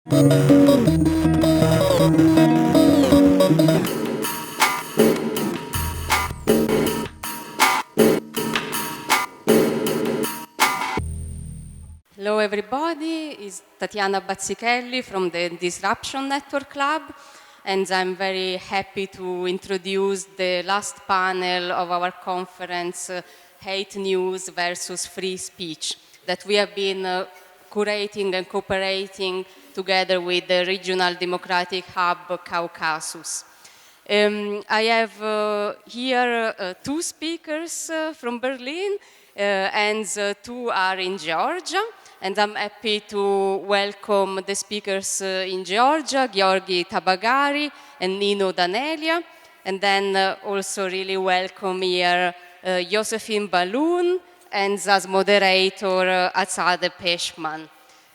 Hello everybody, it's Tatiana Bazzichelli from the Disruption Network Club, and I'm very happy to introduce the last panel of our conference, Hate News versus Free Speech, that we have been curating and cooperating together with the Regional Democratic Hub Caucasus. I have here two speakers from Berlin, and two are in Georgia. And I'm happy to welcome the speakers in Georgia, Giorgi Tabagari and Nino Danelia. And then also really welcome here Josephine Ballon and as moderator Azadê Peşmen.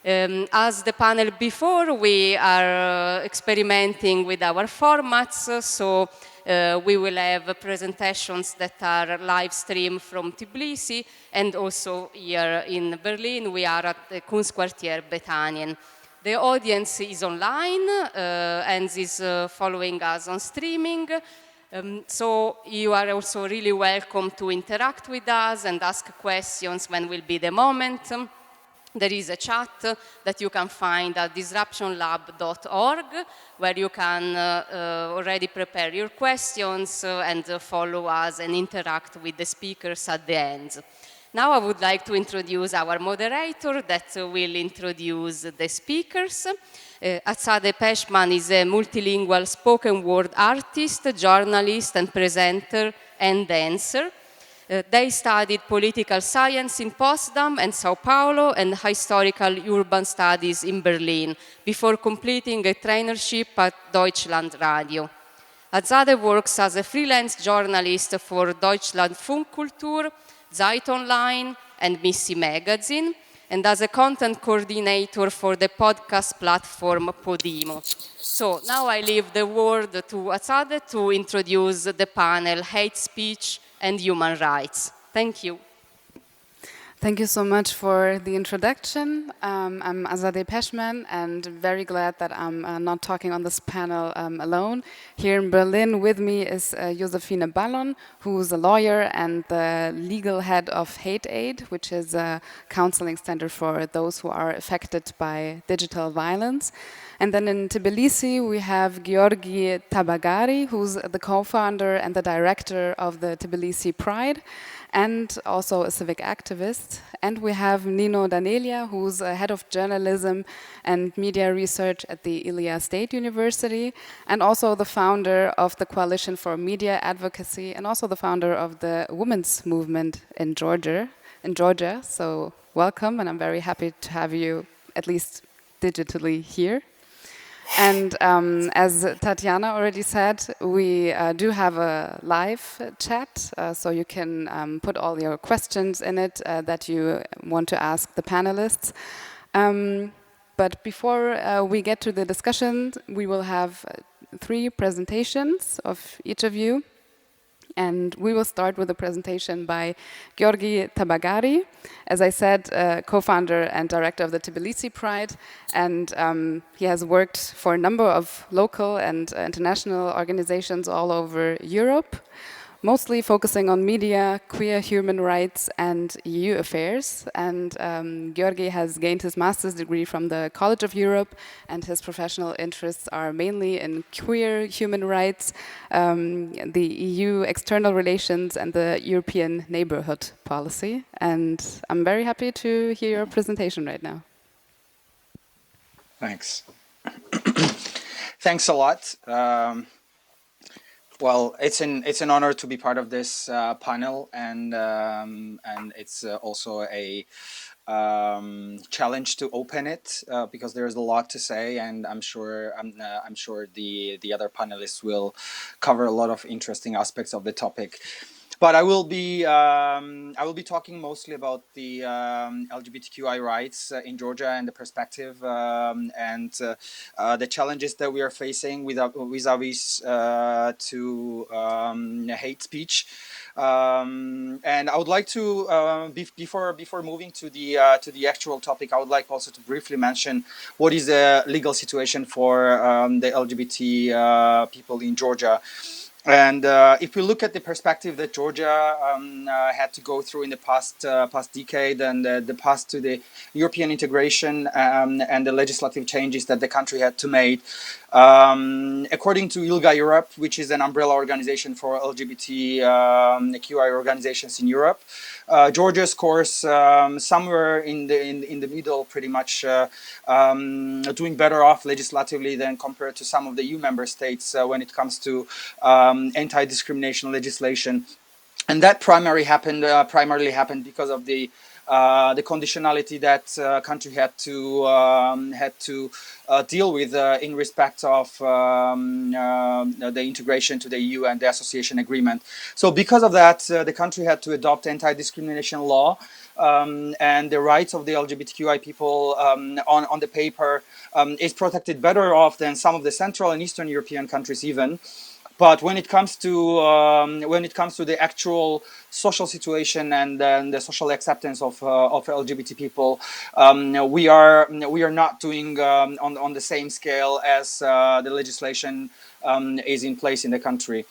As the panel before, we are experimenting with our formats, so we will have presentations that are live streamed from Tbilisi, and also here in Berlin, we are at the Kunstquartier Bethanien. The audience is online and is following us on streaming. So you are also really welcome to interact with us and ask questions when will be the moment. There is a chat that you can find at disruptionlab.org, where you can already prepare your questions and follow us and interact with the speakers at the end. Now I would like to introduce our moderator that will introduce the speakers. Azadê Peşmen is a multilingual spoken word artist, journalist and presenter and dancer. They studied political science in Potsdam and Sao Paulo and historical urban studies in Berlin before completing a traineeship at Deutschlandradio. Azadê works as a freelance journalist for Deutschlandfunkkultur, Zeit Online and Missy Magazine, and as a content coordinator for the podcast platform Podimo. So now I leave the word to Azadê to introduce the panel Hate Speech and Human Rights. Thank you. Thank you so much for the introduction. I'm Azadê Peşmen, and very glad that I'm not talking on this panel alone. Here in Berlin with me is Josephine Ballon, who's a lawyer and the legal head of Hate Aid, which is a counseling center for those who are affected by digital violence. And then in Tbilisi, we have Giorgi Tabagari, who's the co-founder and the director of the Tbilisi Pride, and also a civic activist. And we have Nino Danelia, who's a head of journalism and media research at the Ilia State University, and also the founder of the Coalition for Media Advocacy, and also the founder of the women's movement in Georgia. So welcome, and I'm very happy to have you, at least digitally, here. And as Tatiana already said, we do have a live chat, so you can put all your questions in it that you want to ask the panelists. But before we get to the discussion, we will have 3 presentations of each of you. And we will start with a presentation by Giorgi Tabagari, as I said, co-founder and director of the Tbilisi Pride, and he has worked for a number of local and international organizations all over Europe, mostly focusing on media, queer human rights, and EU affairs. And Giorgi has gained his master's degree from the College of Europe, and his professional interests are mainly in queer human rights, the EU external relations, and the European neighborhood policy. And I'm very happy to hear your presentation right now. Thanks. Thanks a lot. Well, it's an honor to be part of this panel, and it's also a challenge to open it because there's a lot to say, and I'm sure the other panelists will cover a lot of interesting aspects of the topic. But I will be talking mostly about the LGBTQI rights in Georgia and the perspective and the challenges that we are facing vis-a-vis to hate speech. And I would like to before moving to the actual topic, I would like also to briefly mention what is the legal situation for the LGBT people in Georgia. And if we look at the perspective that Georgia had to go through in the past decade, and the path to the European integration, and the legislative changes that the country had to make, according to ILGA Europe, which is an umbrella organization for LGBTQI organizations in Europe, Georgia scores somewhere in the middle, pretty much doing better off legislatively than compared to some of the EU member states when it comes to anti-discrimination legislation. And that primarily happened because of the conditionality that country had to deal with in respect of the integration to the EU and the association agreement. So because of that, the country had to adopt anti-discrimination law, and the rights of the LGBTQI people on the paper is protected better off than some of the Central and Eastern European countries even. But when it comes to the actual social situation and the social acceptance of LGBT people, we are not doing on the same scale as the legislation is in place in the country.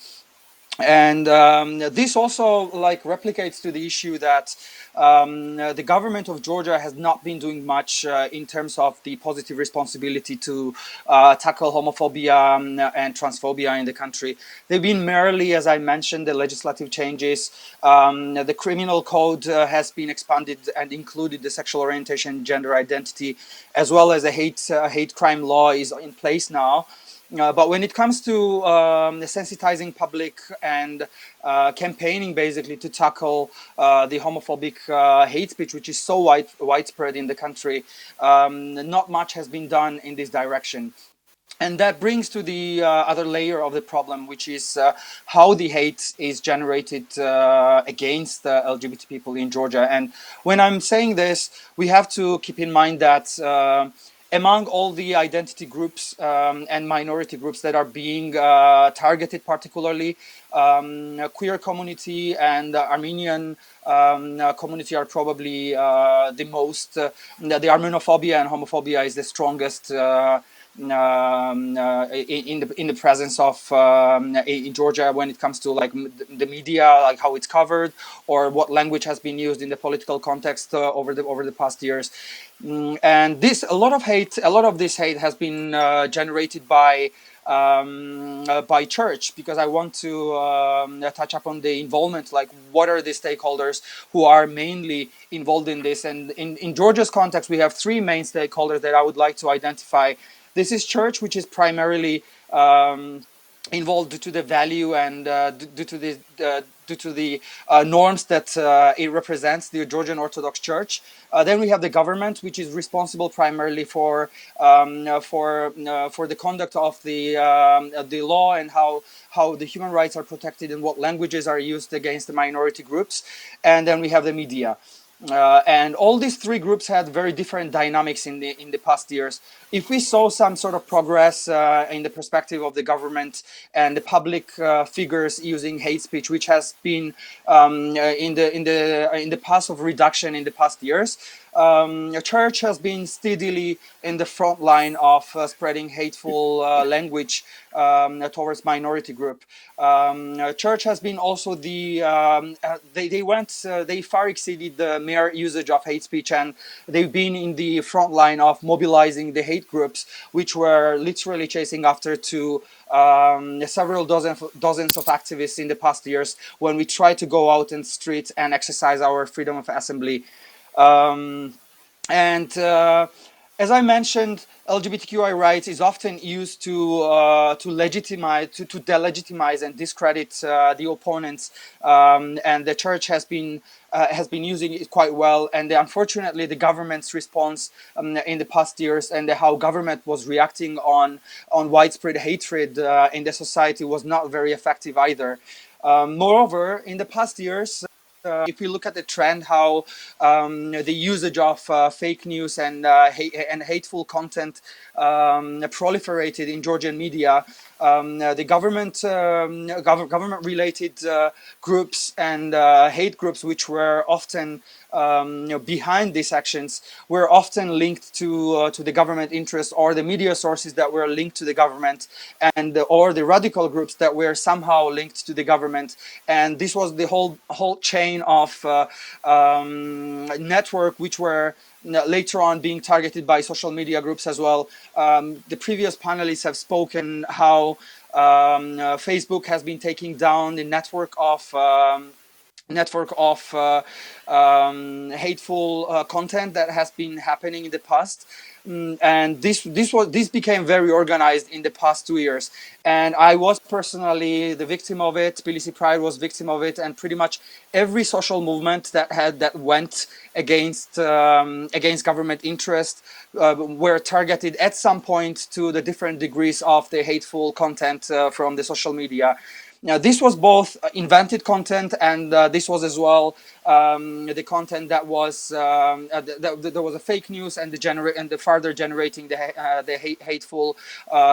And this also like replicates to the issue that the government of Georgia has not been doing much in terms of the positive responsibility to tackle homophobia and transphobia in the country. They've been merely, as I mentioned, the legislative changes. The criminal code has been expanded and included the sexual orientation, gender identity, as well as a hate crime law is in place now. But when it comes to sensitizing public and campaigning basically to tackle the homophobic hate speech, which is so widespread in the country, not much has been done in this direction. And that brings to the other layer of the problem, which is how the hate is generated against LGBT people in Georgia. And when I'm saying this, we have to keep in mind that among all the identity groups and minority groups that are being targeted, particularly queer community and Armenian community are probably the most. The Armenophobia and homophobia is the strongest. In the presence of in Georgia when it comes to like the media, like how it's covered or what language has been used in the political context over the past years. And a lot of this hate has been generated by church, because I want to touch upon the involvement, like what are the stakeholders who are mainly involved in this. And in Georgia's context, we have three main stakeholders that I would like to identify. This is church, which is primarily involved due to the value and due to the norms that it represents, the Georgian Orthodox Church. Then we have the government, which is responsible primarily for the conduct of the law and how the human rights are protected and what languages are used against the minority groups. And then we have the media. And all these three groups had very different dynamics in the past years. If we saw some sort of progress in the perspective of the government and the public figures using hate speech, which has been in the path of reduction in the past years, the church has been steadily in the front line of spreading hateful language towards minority group. Church has been also they far exceeded the mere usage of hate speech, and they've been in the front line of mobilizing the hate groups, which were literally chasing after to several dozens of activists in the past years when we tried to go out in the street and exercise our freedom of assembly. And as I mentioned, LGBTQI rights is often used to delegitimize and discredit the opponents, and the church has been using it quite well. And unfortunately, the government's response in the past years and how government was reacting on widespread hatred in the society was not very effective either. Moreover, in the past years, if we look at the trend, how the usage of fake news and hateful content proliferated in Georgian media, the government-related groups and hate groups, which were often behind these actions, were often linked to the government interest, or the media sources that were linked to the government, and or the radical groups that were somehow linked to the government. And this was the whole chain of network, which were later on being targeted by social media groups as well. The previous panelists have spoken how Facebook has been taking down the network of hateful content that has been happening in the past. And this became very organized in the past 2 years, and I was personally the victim of it. Tbilisi Pride was victim of it, and pretty much every social movement that went against government interest were targeted at some point to the different degrees of the hateful content from the social media. Now, this was both invented content, and this was as well the content that was there was a fake news, and the further generating the hateful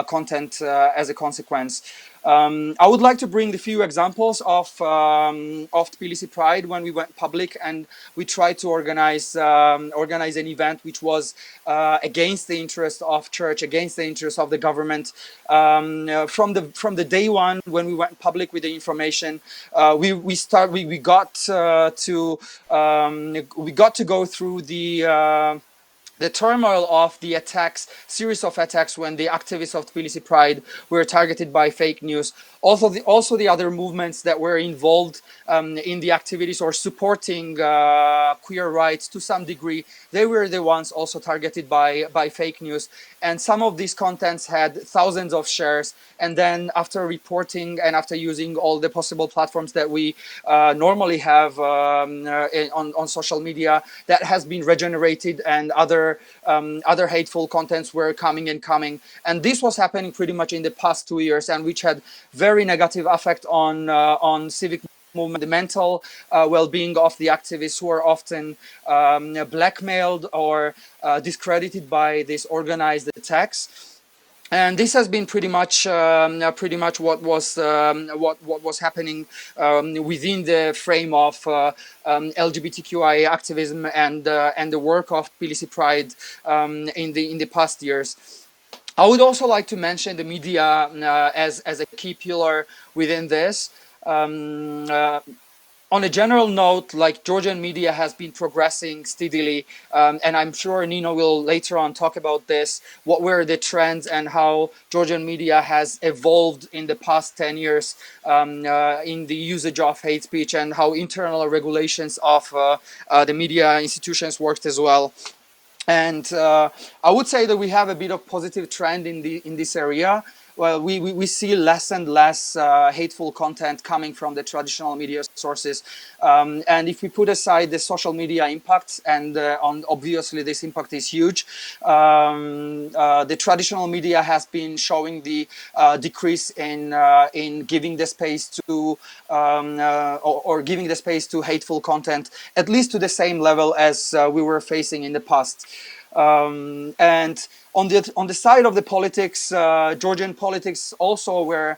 content as a consequence. I would like to bring a few examples of Tbilisi Pride when we went public, and we tried to organize an event which was against the interest of church, against the interest of the government. From the day one when we went public with the information, we got to go through the turmoil of the series of attacks when the activists of Tbilisi Pride were targeted by fake news. Also the other movements that were involved in the activities or supporting queer rights to some degree, they were the ones also targeted by fake news. And some of these contents had thousands of shares. And then after reporting and after using all the possible platforms that we normally have on social media, that has been regenerated, and other hateful contents were coming. And this was happening pretty much in the past 2 years, and which had very negative effect on civic movement, the mental well-being of the activists, who are often blackmailed or discredited by these organized attacks. And this has been pretty much what was happening within the frame of LGBTQI activism and the work of Tbilisi Pride in the past years. I would also like to mention the media as a key pillar within this. On a general note, like, Georgian media has been progressing steadily, and I'm sure Nino will later on talk about this, what were the trends and how Georgian media has evolved in the past 10 years in the usage of hate speech, and how internal regulations of the media institutions worked as well. And I would say that we have a bit of positive trend in this area. Well, we see less and less hateful content coming from the traditional media sources. And if we put aside the social media impact, and obviously this impact is huge, the traditional media has been showing the decrease in giving the space to or giving the space to hateful content, at least to the same level as we were facing in the past. And on the side of the politics, Georgian politics also were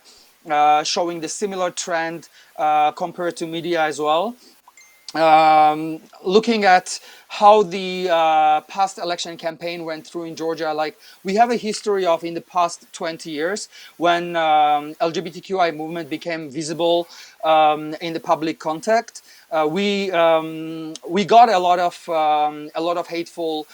showing the similar trend compared to media as well. Looking at how the past election campaign went through in Georgia, like, we have a history of, in the past 20 years, when LGBTQI movement became visible in the public context. We got a lot of hateful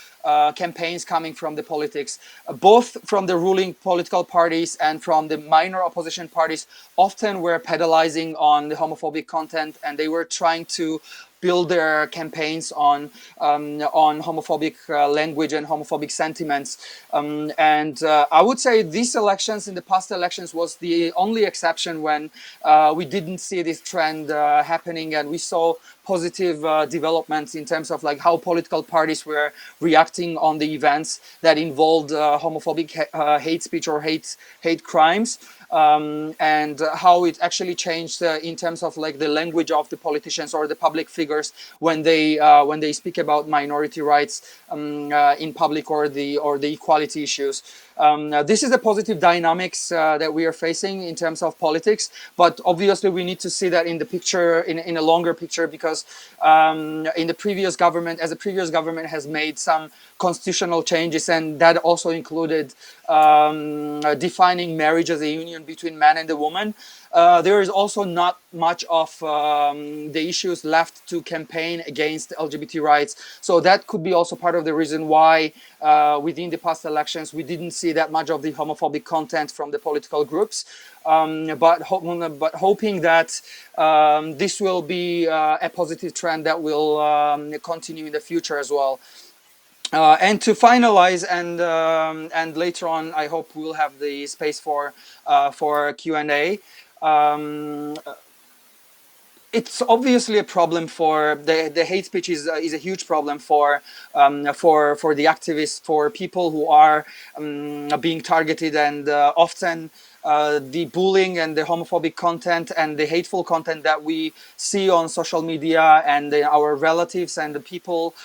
campaigns coming from the politics, both from the ruling political parties and from the minor opposition parties. Often were pedalizing on the homophobic content, and they were trying to build their campaigns on homophobic language and homophobic sentiments. And I would say these elections, in the past elections, was the only exception when we didn't see this trend happening, and we saw positive developments in terms of, like, how political parties were reacting on the events that involved homophobic hate speech or hate crimes. and how it actually changed in terms of like the language of the politicians or the public figures when they speak about minority rights in public or the equality issues. This is the positive dynamics that we are facing in terms of politics, but obviously we need to see that in the picture, in a longer picture, because in the previous government, as the previous government has made some constitutional changes, and that also included defining marriage as a union between man and a woman. There is also not much of the issues left to campaign against LGBT rights. So that could be also part of the reason why within the past elections we didn't see that much of the homophobic content from the political groups. But hoping that this will be a positive trend that will continue in the future as well. And to finalize, and later on, I hope we'll have the space for Q&A. It's obviously a problem for the hate speech is a huge problem for the activists, for people who are being targeted, and often the bullying and the homophobic content and the hateful content that we see on social media, and our relatives and the people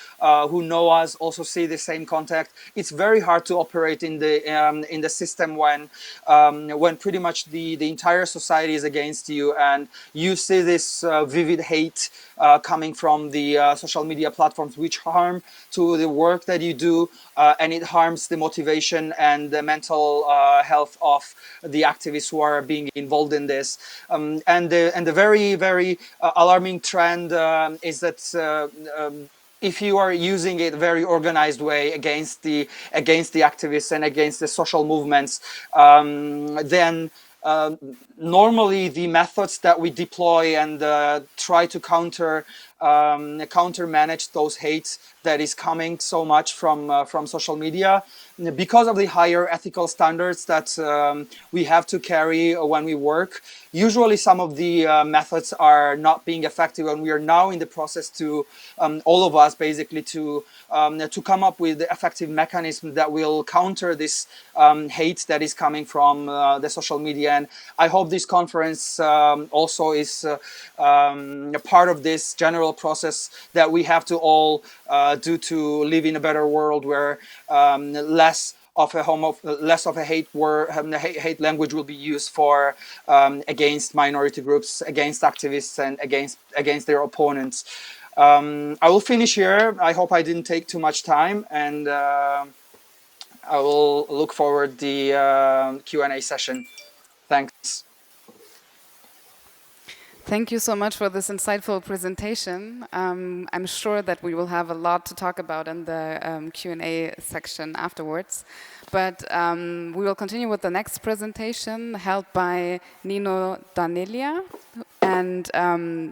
who know us also see the same content. It's very hard to operate in the system when pretty much the entire society is against you, and you see this vivid hate coming from the social media platforms, which harm to the work that you do, and it harms the motivation and the mental health of the activists who are being involved in this. And the very, very alarming trend is that if you are using it very organized way against the activists and against the social movements, then normally the methods that we deploy and try to counter manage those hates that is coming so much from social media, because of the higher ethical standards that we have to carry when we work. Usually some of the methods are not being effective, and we are now in the process to all of us basically to come up with effective mechanisms that will counter this hate that is coming from the social media. And I hope this conference also is a part of this general process that we have to all do to live in a better world where less of a hate language will be used for against minority groups, against activists, and against their opponents. I will finish here. I hope I didn't take too much time, and I will look forward the Q&A session. Thanks. Thank you so much for this insightful presentation. I'm sure that we will have a lot to talk about in the Q&A section afterwards. But we will continue with the next presentation held by Nino Danelia. And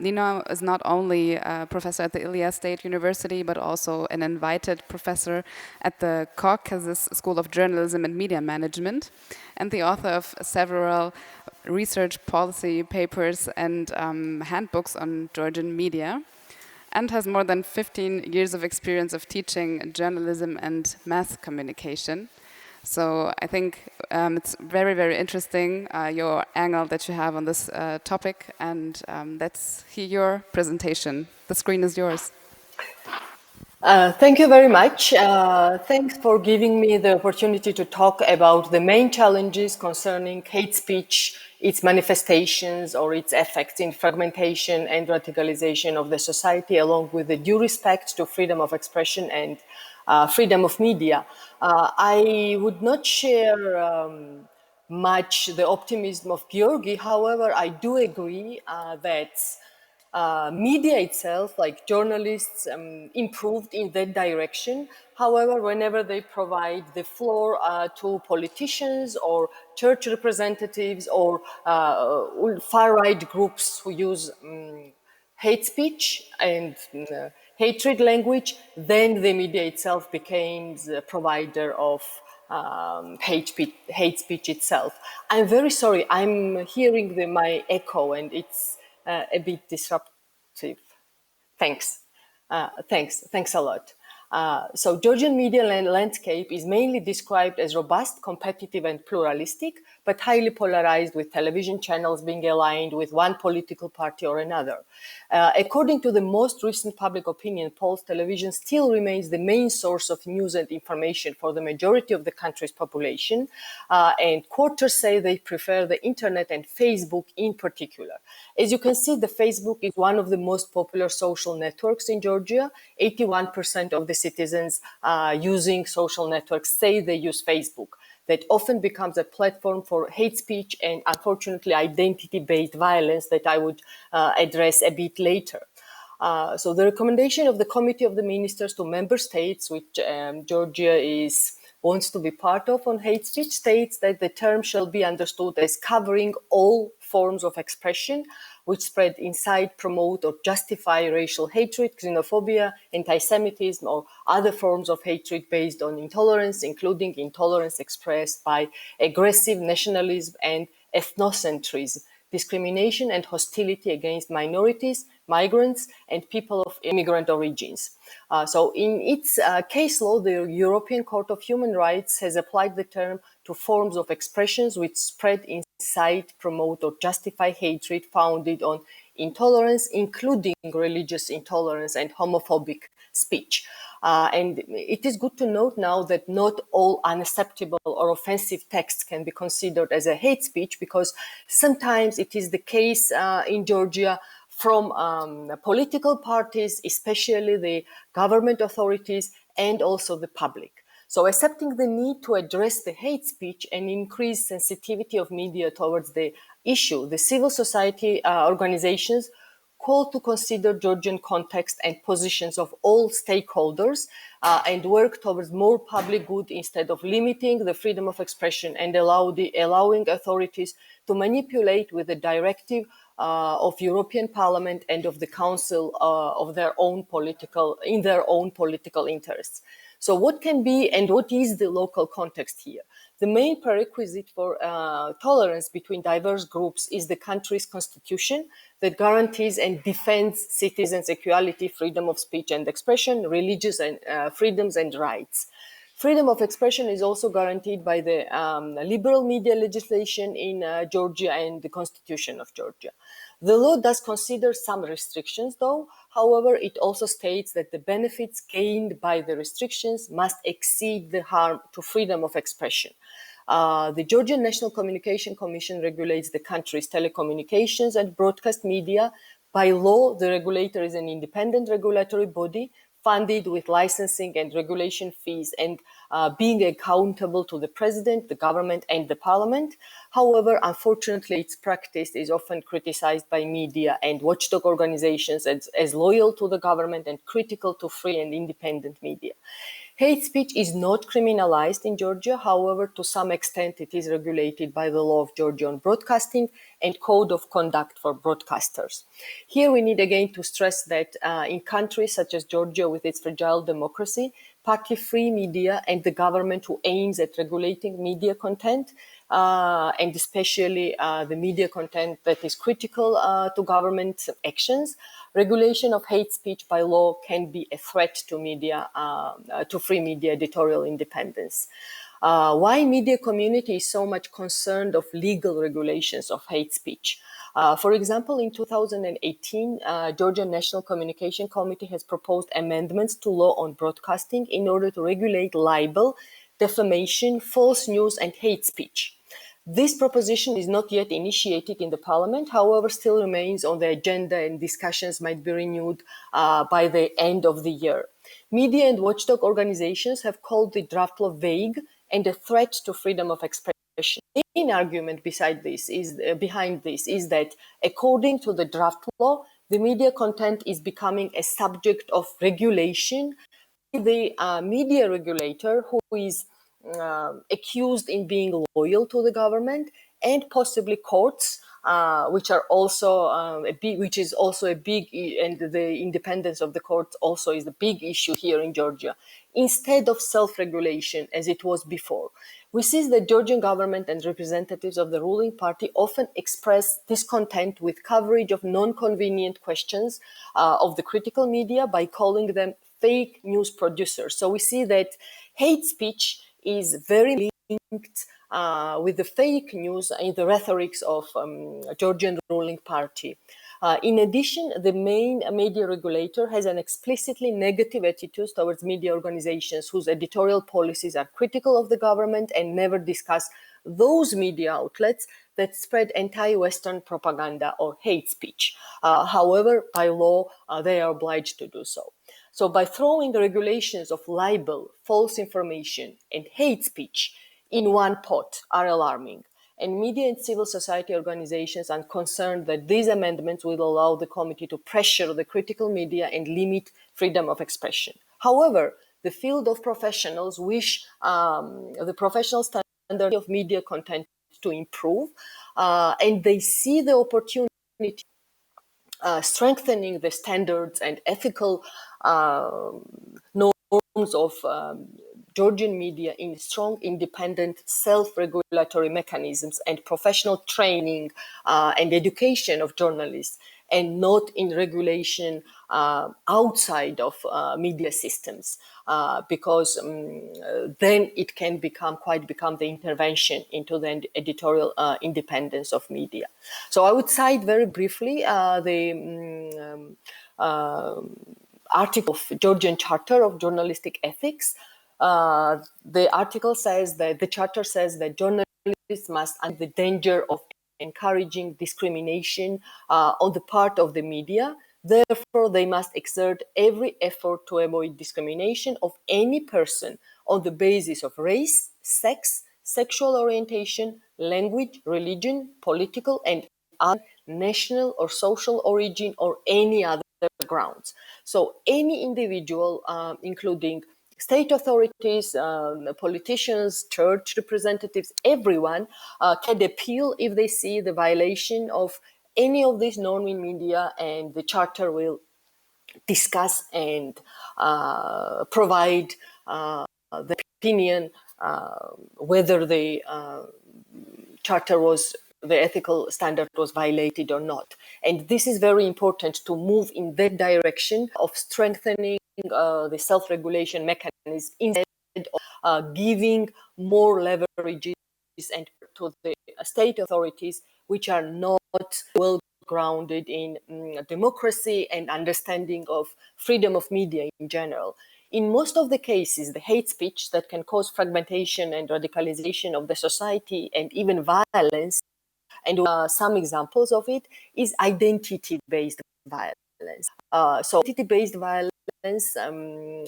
Nino is not only a professor at the Ilia State University, but also an invited professor at the Caucasus School of Journalism and Media Management, and the author of several research policy papers and handbooks on Georgian media, and has more than 15 years of experience of teaching journalism and mass communication. So I think it's very, very interesting, your angle that you have on this topic, and let's hear your presentation. The screen is yours. Thank you very much. Thanks for giving me the opportunity to talk about the main challenges concerning hate speech, its manifestations or its effects in fragmentation and radicalization of the society, along with the due respect to freedom of expression and freedom of media. I would not share much the optimism of Giorgi. However, I do agree that media itself, like journalists, improved in that direction. However, whenever they provide the floor to politicians or church representatives or far-right groups who use hate speech and hatred language, then the media itself became the provider of hate speech itself. I'm very sorry, I'm hearing my echo, and it's a bit disruptive. Thanks a lot. So Georgian media landscape is mainly described as robust, competitive, and pluralistic, but highly polarized, with television channels being aligned with one political party or another. According to the most recent public opinion polls, television still remains the main source of news and information for the majority of the country's population, and quarters say they prefer the internet and Facebook in particular. As you can see, the Facebook is one of the most popular social networks in Georgia. 81% of the citizens using social networks say they use Facebook. That often becomes a platform for hate speech and, unfortunately, identity-based violence that I would address a bit later. So the recommendation of the Committee of the Ministers to member states, which Georgia wants to be part of on hate speech, states that the term shall be understood as covering all forms of expression which spread, incite, promote, or justify racial hatred, xenophobia, anti-Semitism, or other forms of hatred based on intolerance, including intolerance expressed by aggressive nationalism and ethnocentrism, discrimination and hostility against minorities, migrants, and people of immigrant origins. So in its case law, the European Court of Human Rights has applied the term to forms of expressions which spread, incite, promote, or justify hatred founded on intolerance, including religious intolerance and homophobic speech. And it is good to note now that not all unacceptable or offensive texts can be considered as a hate speech, because sometimes it is the case in Georgia from political parties, especially the government authorities and also the public. So accepting the need to address the hate speech and increase sensitivity of media towards the issue, the civil society organizations call to consider Georgian context and positions of all stakeholders and work towards more public good instead of limiting the freedom of expression and allowing authorities to manipulate with the directive of European Parliament and of the Council in their own political interests. So what can be and what is the local context here? The main prerequisite for tolerance between diverse groups is the country's constitution that guarantees and defends citizens' equality, freedom of speech and expression, religious and freedoms and rights. Freedom of expression is also guaranteed by the liberal media legislation in Georgia and the Constitution of Georgia. The law does consider some restrictions, though. However, it also states that the benefits gained by the restrictions must exceed the harm to freedom of expression. The Georgian National Communication Commission regulates the country's telecommunications and broadcast media. By law, the regulator is an independent regulatory body funded with licensing and regulation fees and being accountable to the president, the government, and the parliament. However, unfortunately, its practice is often criticized by media and watchdog organizations as loyal to the government and critical to free and independent media. Hate speech is not criminalized in Georgia. However, to some extent, it is regulated by the law of Georgia on broadcasting and code of conduct for broadcasters. Here, we need again to stress that in countries such as Georgia, with its fragile democracy, party-free media and the government who aims at regulating media content, and especially the media content that is critical to government actions, regulation of hate speech by law can be a threat to media, to free media editorial independence. Why media community is so much concerned of legal regulations of hate speech? For example, in 2018, Georgia National Communication Committee has proposed amendments to law on broadcasting in order to regulate libel, defamation, false news, and hate speech. This proposition is not yet initiated in the parliament, however, still remains on the agenda and discussions might be renewed by the end of the year. Media and watchdog organizations have called the draft law vague and a threat to freedom of expression. The main argument behind this is that, according to the draft law, the media content is becoming a subject of regulation by the media regulator, who is accused in being loyal to the government, and possibly courts, which is also a big, and the independence of the courts also is the big issue here in Georgia, instead of self-regulation as it was before. We see the Georgian government and representatives of the ruling party often express discontent with coverage of non-convenient questions of the critical media by calling them fake news producers. So we see that hate speech is very linked with the fake news in the rhetorics of Georgian ruling party. In addition, the main media regulator has an explicitly negative attitude towards media organizations whose editorial policies are critical of the government and never discuss those media outlets that spread anti-Western propaganda or hate speech. However, by law, they are obliged to do so. So by throwing regulations of libel, false information, and hate speech in one pot are alarming. And media and civil society organizations are concerned that these amendments will allow the committee to pressure the critical media and limit freedom of expression. However, the field of professionals wish the professional standard of media content to improve, and they see the opportunity strengthening the standards and ethical norms of Georgian media in strong, independent, self-regulatory mechanisms and professional training and education of journalists, and not in regulation outside of media systems, because then it can become the intervention into the editorial independence of media. So I would cite very briefly the article of Georgian Charter of Journalistic Ethics. The article says that the charter says that journalists must under the danger of encouraging discrimination on the part of the media. Therefore, they must exert every effort to avoid discrimination of any person on the basis of race, sex, sexual orientation, language, religion, political and other national or social origin or any other grounds. So any individual, including state authorities, politicians, church representatives, everyone can appeal if they see the violation of any of these norms in media, and the charter will discuss and provide the opinion whether the charter was, the ethical standard was violated or not. And this is very important to move in that direction of strengthening the self-regulation mechanism instead of giving more leverages and to the state authorities, which are not well grounded in democracy and understanding of freedom of media in general. In most of the cases, the hate speech that can cause fragmentation and radicalization of the society and even violence, and some examples of it, is identity-based violence. So identity-based violence,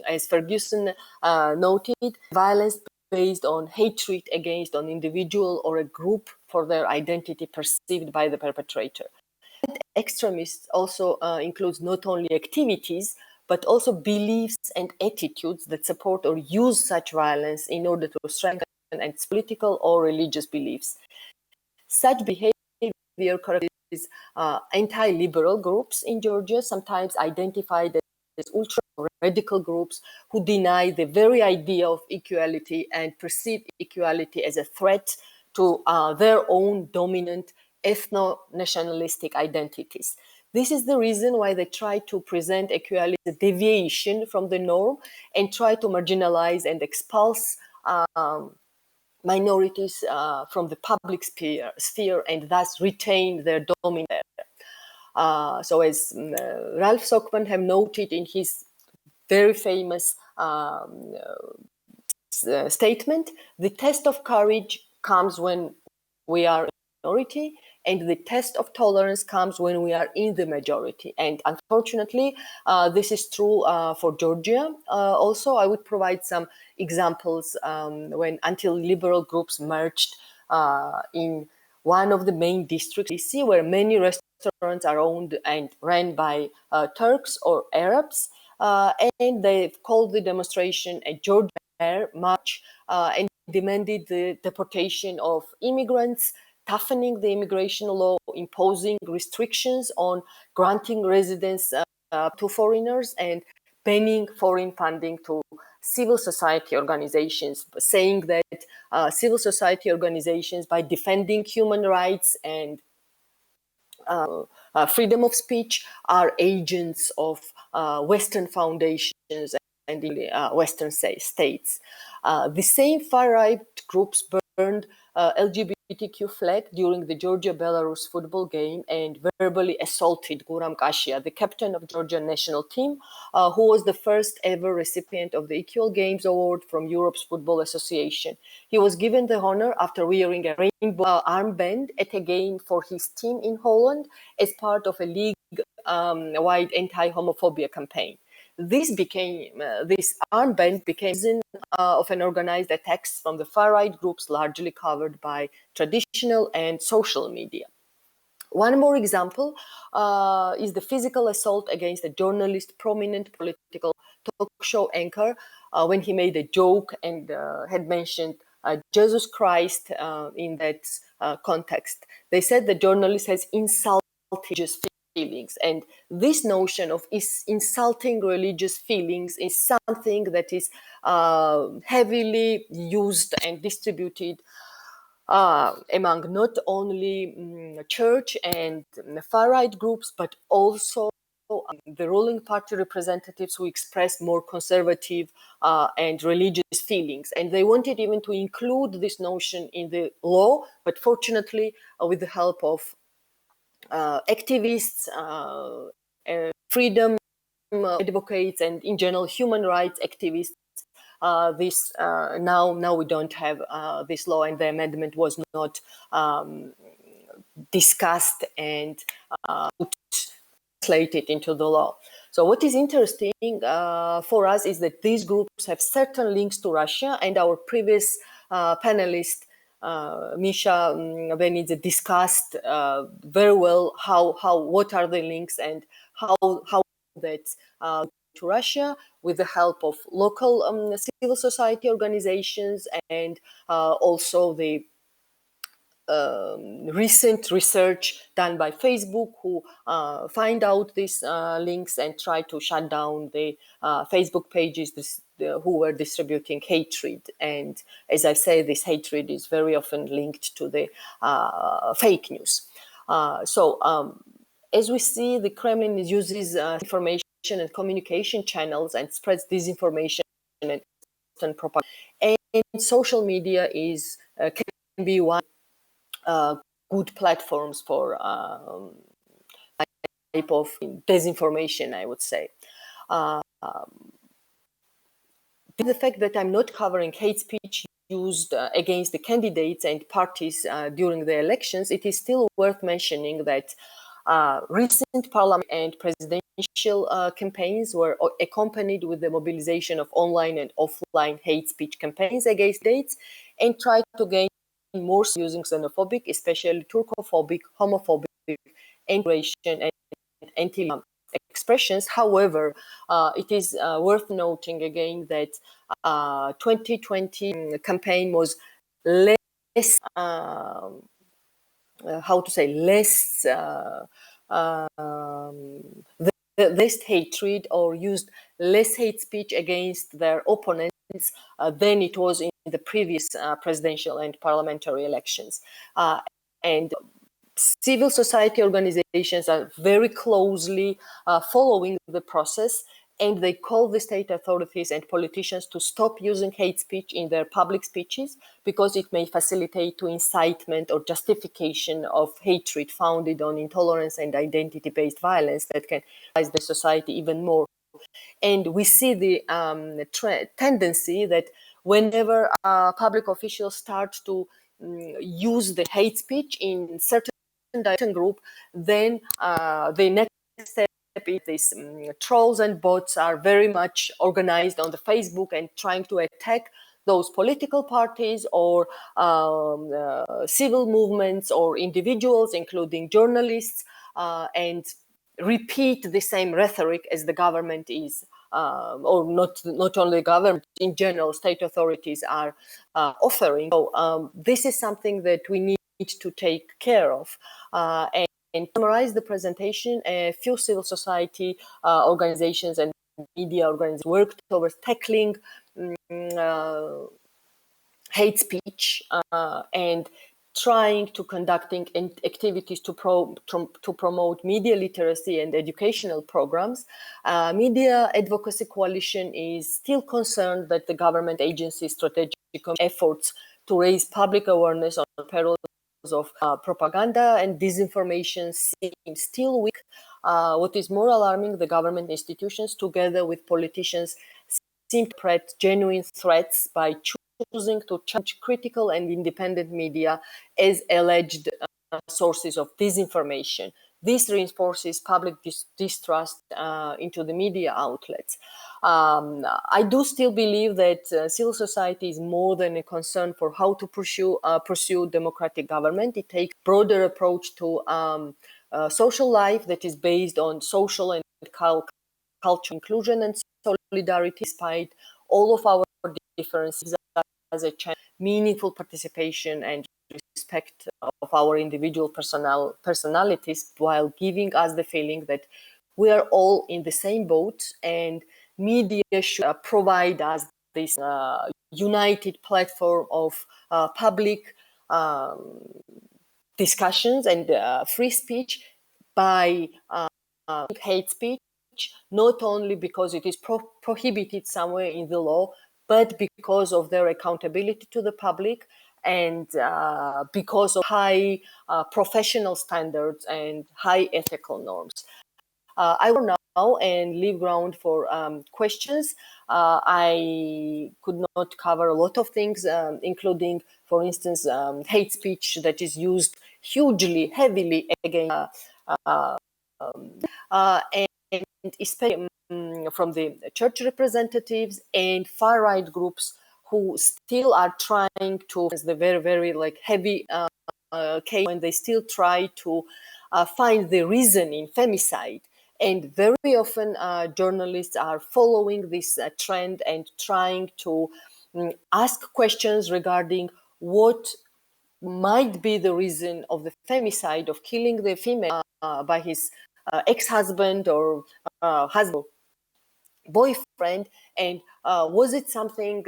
as Ferguson noted, violence based on hatred against an individual or a group for their identity perceived by the perpetrator. Extremists also includes not only activities, but also beliefs and attitudes that support or use such violence in order to strengthen its political or religious beliefs. Such behavior characterizes anti-liberal groups in Georgia, sometimes identified as ultra-radical groups who deny the very idea of equality and perceive equality as a threat to their own dominant ethno-nationalistic identities. This is the reason why they try to present equality as a deviation from the norm and try to marginalize and expulse minorities from the public sphere and thus retain their dominance. So as Ralph Sockman have noted in his very famous statement, the test of courage comes when we are in the minority, and the test of tolerance comes when we are in the majority. And unfortunately, this is true for Georgia. Also, I would provide some examples when anti-liberal groups merged in one of the main districts, Tbilisi, where many restaurants are owned and ran by Turks or Arabs, and they called the demonstration a Georgia march and demanded the deportation of immigrants, toughening the immigration law, imposing restrictions on granting residence to foreigners, and banning foreign funding to civil society organizations, saying that civil society organizations, by defending human rights and freedom of speech, are agents of Western foundations and in the Western states. The same far-right groups burned LGBTQ flag during the Georgia-Belarus football game and verbally assaulted Guram Kashia, the captain of Georgian national team, who was the first ever recipient of the Equal Games Award from Europe's Football Association. He was given the honor after wearing a rainbow armband at a game for his team in Holland as part of a league-wide anti-homophobia campaign. This armband became reason of an organized attacks from the far-right groups largely covered by traditional and social media. One more example is the physical assault against a journalist, prominent political talk show anchor, when he made a joke and had mentioned Jesus Christ in that context. They said the journalist has insulted religious feelings, and this notion of insulting religious feelings is something that is heavily used and distributed among not only church and far-right groups, but also the ruling party representatives who express more conservative and religious feelings. And they wanted even to include this notion in the law, but fortunately, with the help of activists, freedom advocates, and in general human rights activists, now we don't have this law, and the amendment was not discussed and translated into the law. So what is interesting for us is that these groups have certain links to Russia, and our previous panelist Misha Benidze discussed very well what are the links and how that to Russia with the help of local civil society organizations and also the recent research done by Facebook, who find out these links and try to shut down the Facebook pages who were distributing hatred. And as I say, this hatred is very often linked to the fake news. As we see, the Kremlin uses information and communication channels and spreads disinformation and propaganda. And social media can be one good platforms for type of disinformation, I would say. The fact that I'm not covering hate speech used against the candidates and parties during the elections, it is still worth mentioning that recent parliament and presidential campaigns were accompanied with the mobilization of online and offline hate speech campaigns against states and tried to gain more using xenophobic, especially Turkophobic, homophobic, integration, and anti-Islam expressions. However, it is worth noting again that 2020 campaign was less, less hatred or used less hate speech against their opponents than it was in the previous presidential and parliamentary elections. And civil society organizations are very closely following the process, and they call the state authorities and politicians to stop using hate speech in their public speeches because it may facilitate to incitement or justification of hatred founded on intolerance and identity-based violence that can rise the society even more. And we see the tendency that whenever public officials start to use the hate speech in certain group, then the next step is this trolls and bots are very much organized on the Facebook and trying to attack those political parties or civil movements or individuals, including journalists, and repeat the same rhetoric as the government is, or not only government, in general, state authorities are offering. So this is something that we need to take care of. And summarize the presentation, a few civil society organizations and media organizations worked towards tackling hate speech and trying to conducting activities to promote media literacy and educational programs. Media Advocacy Coalition is still concerned that the government agency's strategic efforts to raise public awareness on perils of propaganda and disinformation seem still weak. What is more alarming, the government institutions, together with politicians, seem to spread genuine threats by choosing to challenge critical and independent media as alleged sources of disinformation. This reinforces public distrust into the media outlets. I do still believe that civil society is more than a concern for how to pursue democratic government. It takes a broader approach to social life that is based on social and cultural inclusion and solidarity, despite all of our differences, as a chance, meaningful participation and respect of our individual personalities, while giving us the feeling that we are all in the same boat, and media should provide us this united platform of public discussions and free speech by hate speech, not only because it is prohibited somewhere in the law, but because of their accountability to the public and because of high professional standards and high ethical norms. I will now and leave ground for questions. I could not cover a lot of things, including, for instance, hate speech that is used hugely, heavily against and especially from the church representatives and far-right groups who still are trying to, the very, very like heavy case, when they still try to find the reason in femicide. And very often journalists are following this trend and trying to ask questions regarding what might be the reason of the femicide, of killing the female by his ex-husband or husband, boyfriend, and was it something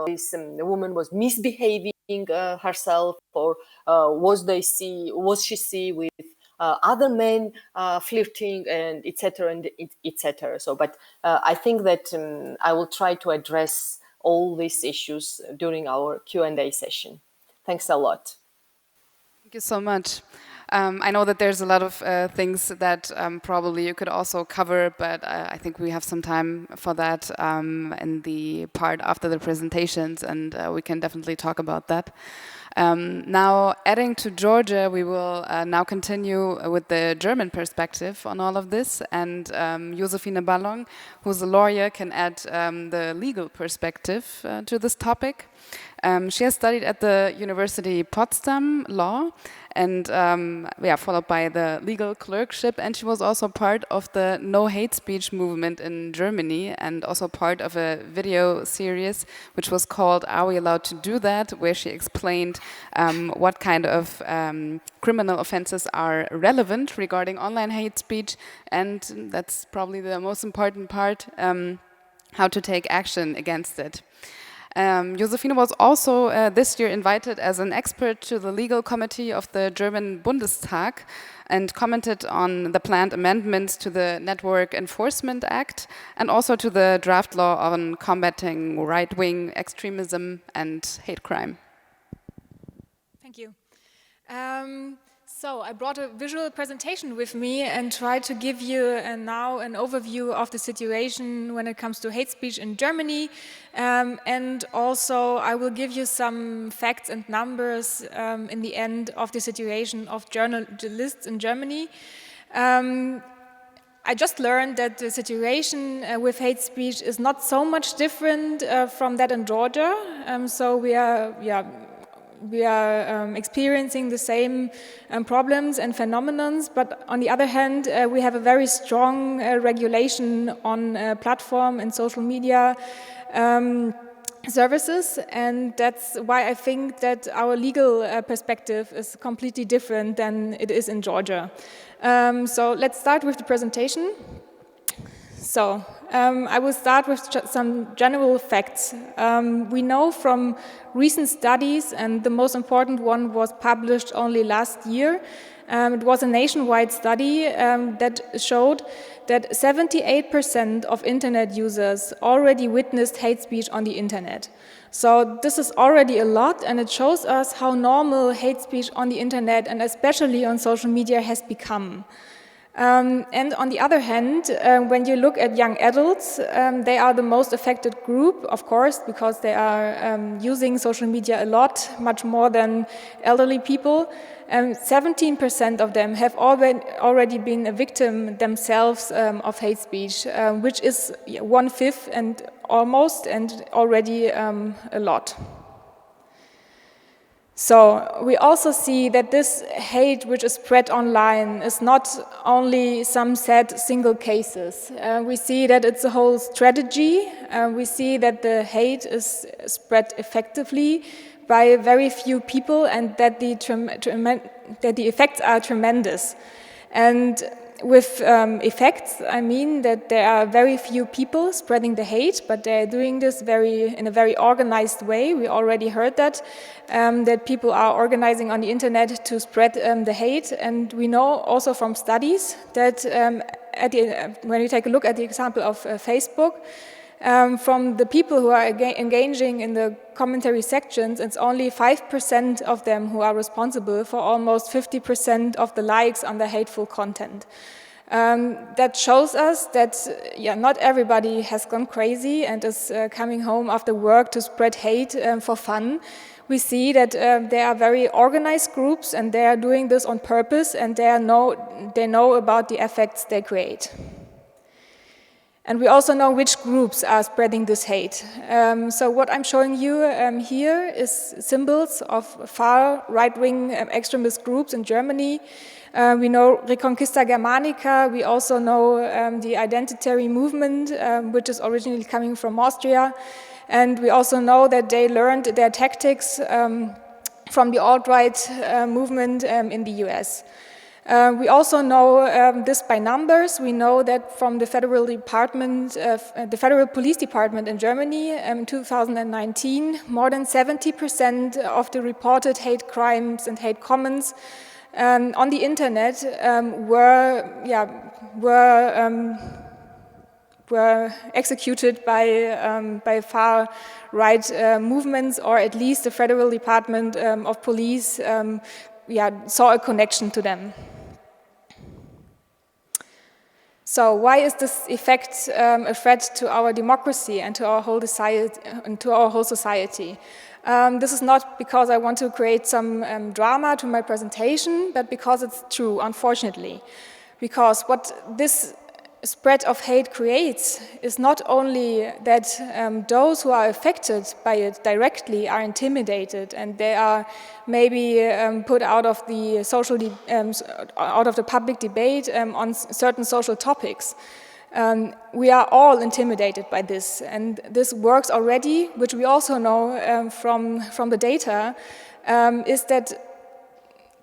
this woman was misbehaving herself, or was she see with other men flirting, and etc. and etc. So, but I think that I will try to address all these issues during our Q&A session. Thanks a lot. Thank you so much. I know that there's a lot of things that probably you could also cover, but I think we have some time for that in the part after the presentations, and we can definitely talk about that. Now, adding to Georgia, we will now continue with the German perspective on all of this, and Josephine Ballon, who's a lawyer, can add the legal perspective to this topic. She has studied at the University Potsdam Law, and followed by the legal clerkship, and she was also part of the no hate speech movement in Germany, and also part of a video series which was called Are We Allowed to Do That?, where she explained what kind of criminal offenses are relevant regarding online hate speech, and that's probably the most important part, how to take action against it. Josephine was also this year invited as an expert to the legal committee of the German Bundestag and commented on the planned amendments to the Network Enforcement Act and also to the draft law on combating right-wing extremism and hate crime. Thank you. So I brought a visual presentation with me and tried to give you now an overview of the situation when it comes to hate speech in Germany. And also I will give you some facts and numbers in the end of the situation of journalists in Germany. I just learned that the situation with hate speech is not so much different from that in Georgia. So we are experiencing the same problems and phenomena, but on the other hand, we have a very strong regulation on platform and social media services, and that's why I think that our legal perspective is completely different than it is in Georgia. So let's start with the presentation. So, I will start with some general facts. We know from recent studies, and the most important one was published only last year. It was a nationwide study that showed that 78% of internet users already witnessed hate speech on the internet. So this is already a lot, and it shows us how normal hate speech on the internet and especially on social media has become. And on the other hand, when you look at young adults, they are the most affected group, of course, because they are using social media a lot, much more than elderly people. 17% of them have already been a victim themselves of hate speech, which is 1/5 and already a lot. So we also see that this hate which is spread online is not only some sad single cases. We see that it's a whole strategy. We see that the hate is spread effectively by very few people, and that the effects are tremendous. And with effects, I mean that there are very few people spreading the hate, but they're doing this in a very organized way. We already heard that people are organizing on the internet to spread the hate. And we know also from studies that when we take a look at the example of Facebook, from the people who are engaging in the commentary sections, it's only 5% of them who are responsible for almost 50% of the likes on the hateful content. That shows us that not everybody has gone crazy and is coming home after work to spread hate for fun. We see that there are very organized groups, and they are doing this on purpose, and they know about the effects they create. And we also know which groups are spreading this hate. So what I'm showing you here is symbols of far right-wing extremist groups in Germany. We know Reconquista Germanica. We also know the identitary movement, which is originally coming from Austria. And we also know that they learned their tactics from the alt-right movement in the US. We also know this by numbers. We know that from the Federal Police Department in Germany in 2019, more than 70% of the reported hate crimes and hate comments on the internet were executed by far-right movements, or at least the Federal Department of Police saw a connection to them. So why is this effect a threat to our democracy and to our whole society? This is not because I want to create some drama to my presentation, but because it's true, unfortunately. Because what this spread of hate creates is not only that those who are affected by it directly are intimidated, and they are maybe put out of the public debate on certain social topics. We are all intimidated by this, and this works already, which we also know from the data, is that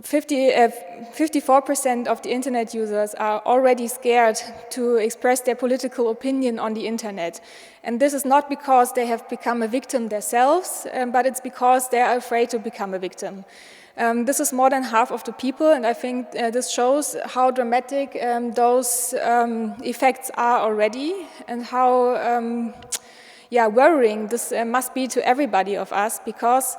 54% of the internet users are already scared to express their political opinion on the internet. And this is not because they have become a victim themselves, but it's because they are afraid to become a victim. This is more than half of the people, and I think this shows how dramatic those effects are already, and how worrying this must be to everybody of us, because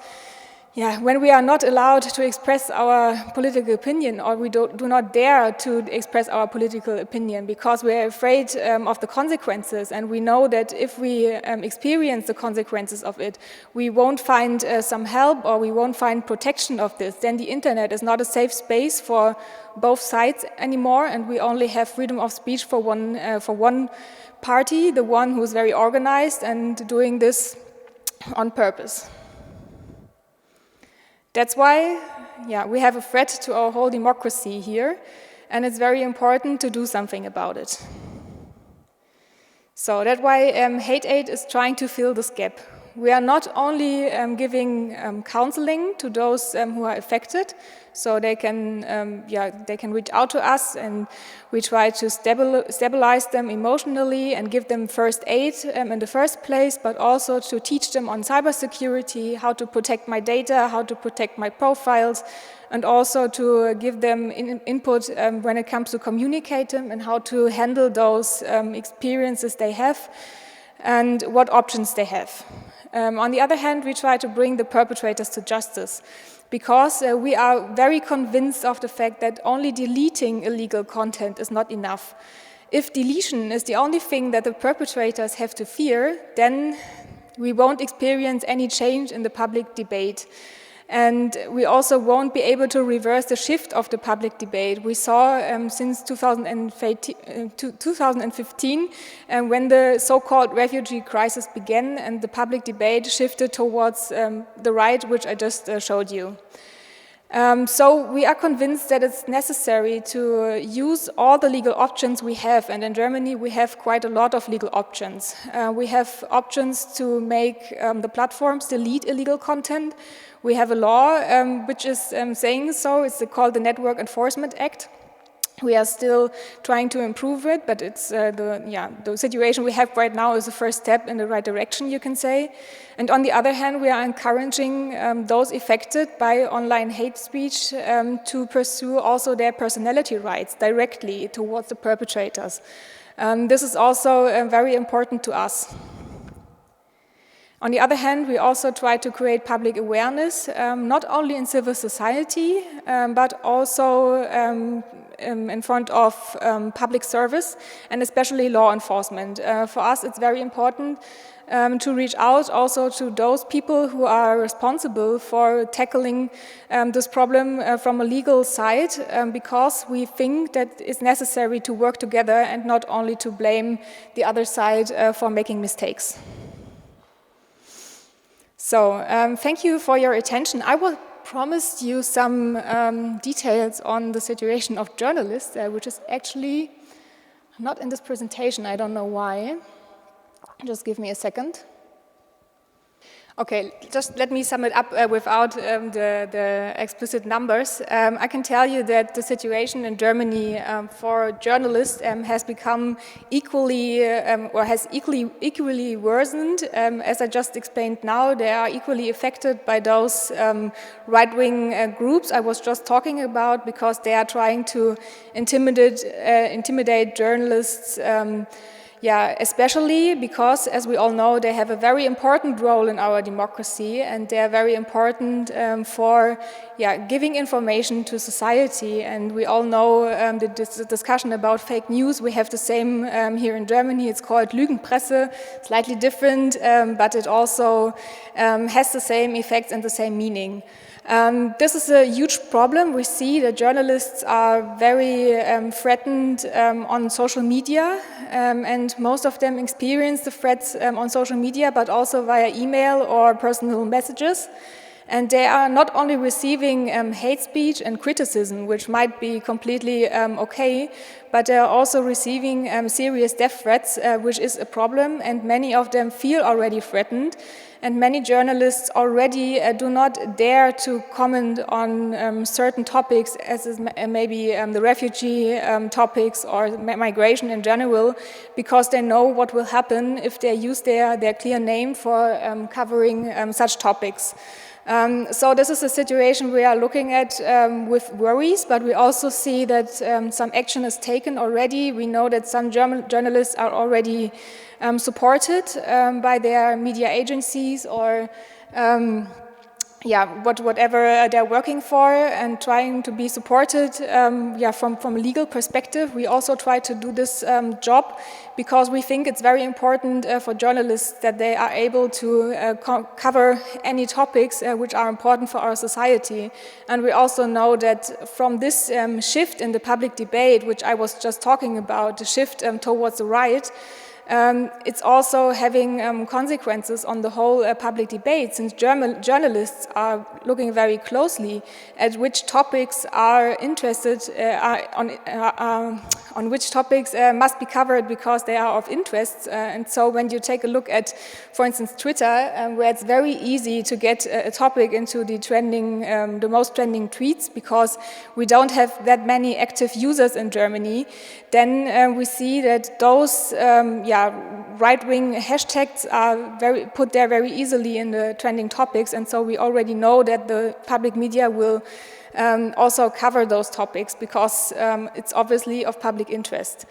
when we are not allowed to express our political opinion, or we do not dare to express our political opinion because we're afraid of the consequences, and we know that if we experience the consequences of it, we won't find some help, or we won't find protection of this, then the internet is not a safe space for both sides anymore, and we only have freedom of speech for one party, the one who's very organized and doing this on purpose. That's why, we have a threat to our whole democracy here, and it's very important to do something about it. So that's why Hate Aid is trying to fill this gap. We are not only giving counseling to those who are affected, so they can reach out to us, and we try to stabilize them emotionally and give them first aid in the first place, but also to teach them on cybersecurity, how to protect my data, how to protect my profiles, and also to give them input when it comes to communicate them and how to handle those experiences they have and what options they have. On the other hand, we try to bring the perpetrators to justice, because we are very convinced of the fact that only deleting illegal content is not enough. If deletion is the only thing that the perpetrators have to fear, then we won't experience any change in the public debate. And we also won't be able to reverse the shift of the public debate. We saw since 2015 when the so-called refugee crisis began and the public debate shifted towards the right, which I just showed you. So we are convinced that it's necessary to use all the legal options we have, and in Germany we have quite a lot of legal options. We have options to make the platforms delete illegal content. We have a law which is saying so. It's called the Network Enforcement Act. We are still trying to improve it, but it's the situation we have right now is the first step in the right direction, you can say. And on the other hand, we are encouraging those affected by online hate speech to pursue also their personality rights directly towards the perpetrators. This is also very important to us. On the other hand, we also try to create public awareness, not only in civil society, but also in front of public service and especially law enforcement. For us, it's very important to reach out also to those people who are responsible for tackling this problem from a legal side, because we think that it's necessary to work together and not only to blame the other side for making mistakes. So, thank you for your attention. I will promise you some details on the situation of journalists, which is actually not in this presentation. I don't know why. Just give me a second. Okay, just let me sum it up without the explicit numbers. I can tell you that the situation in Germany for journalists has become equally, or has equally worsened. As I just explained now, they are equally affected by those right-wing groups I was just talking about, because they are trying to intimidate journalists. Especially because, as we all know, they have a very important role in our democracy, and they are very important for giving information to society. And we all know the discussion about fake news. We have the same here in Germany. It's called Lügenpresse, slightly different, but it also has the same effects and the same meaning. This is a huge problem. We see that journalists are very threatened on social media, and most of them experience the threats on social media, but also via email or personal messages. And they are not only receiving hate speech and criticism, which might be completely okay, but they are also receiving serious death threats, which is a problem, and many of them feel already threatened. And many journalists already do not dare to comment on certain topics, as is maybe the refugee topics or migration in general, because they know what will happen if they use their clear name for covering such topics. So this is a situation we are looking at with worries, but we also see that some action is taken already. We know that some journalists are already supported by their media agencies or whatever they're working for, and trying to be supported from a legal perspective. We also try to do this job because we think it's very important for journalists that they are able to cover any topics which are important for our society. And we also know that from this shift in the public debate, which I was just talking about, the shift towards the right, it's also having consequences on the whole public debate, since journalists are looking very closely at which topics are interested on which topics must be covered because they are of interest. And so when you take a look at, for instance, Twitter, where it's very easy to get a topic into the trending, the most trending tweets, because we don't have that many active users in Germany, then we see that those right-wing hashtags are put there very easily in the trending topics, and so we already know that the public media will also cover those topics because it's obviously of public interest.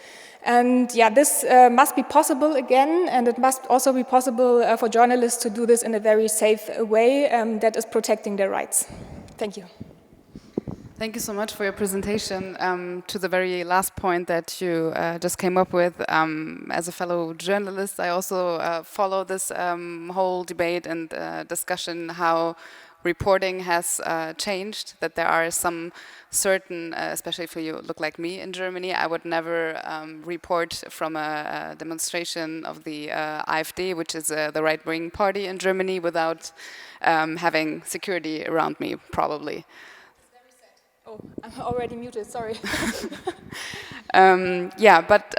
And yeah, this must be possible again, and it must also be possible for journalists to do this in a very safe way that is protecting their rights. Thank you. Thank you so much for your presentation. To the very last point that you just came up with, as a fellow journalist, I also follow this whole debate and discussion how reporting has changed, that there are some certain, especially if you look like me in Germany, I would never report from a demonstration of the AfD, which is the right-wing party in Germany, without having security around me, probably. Oh, I'm already muted, sorry. Yeah, but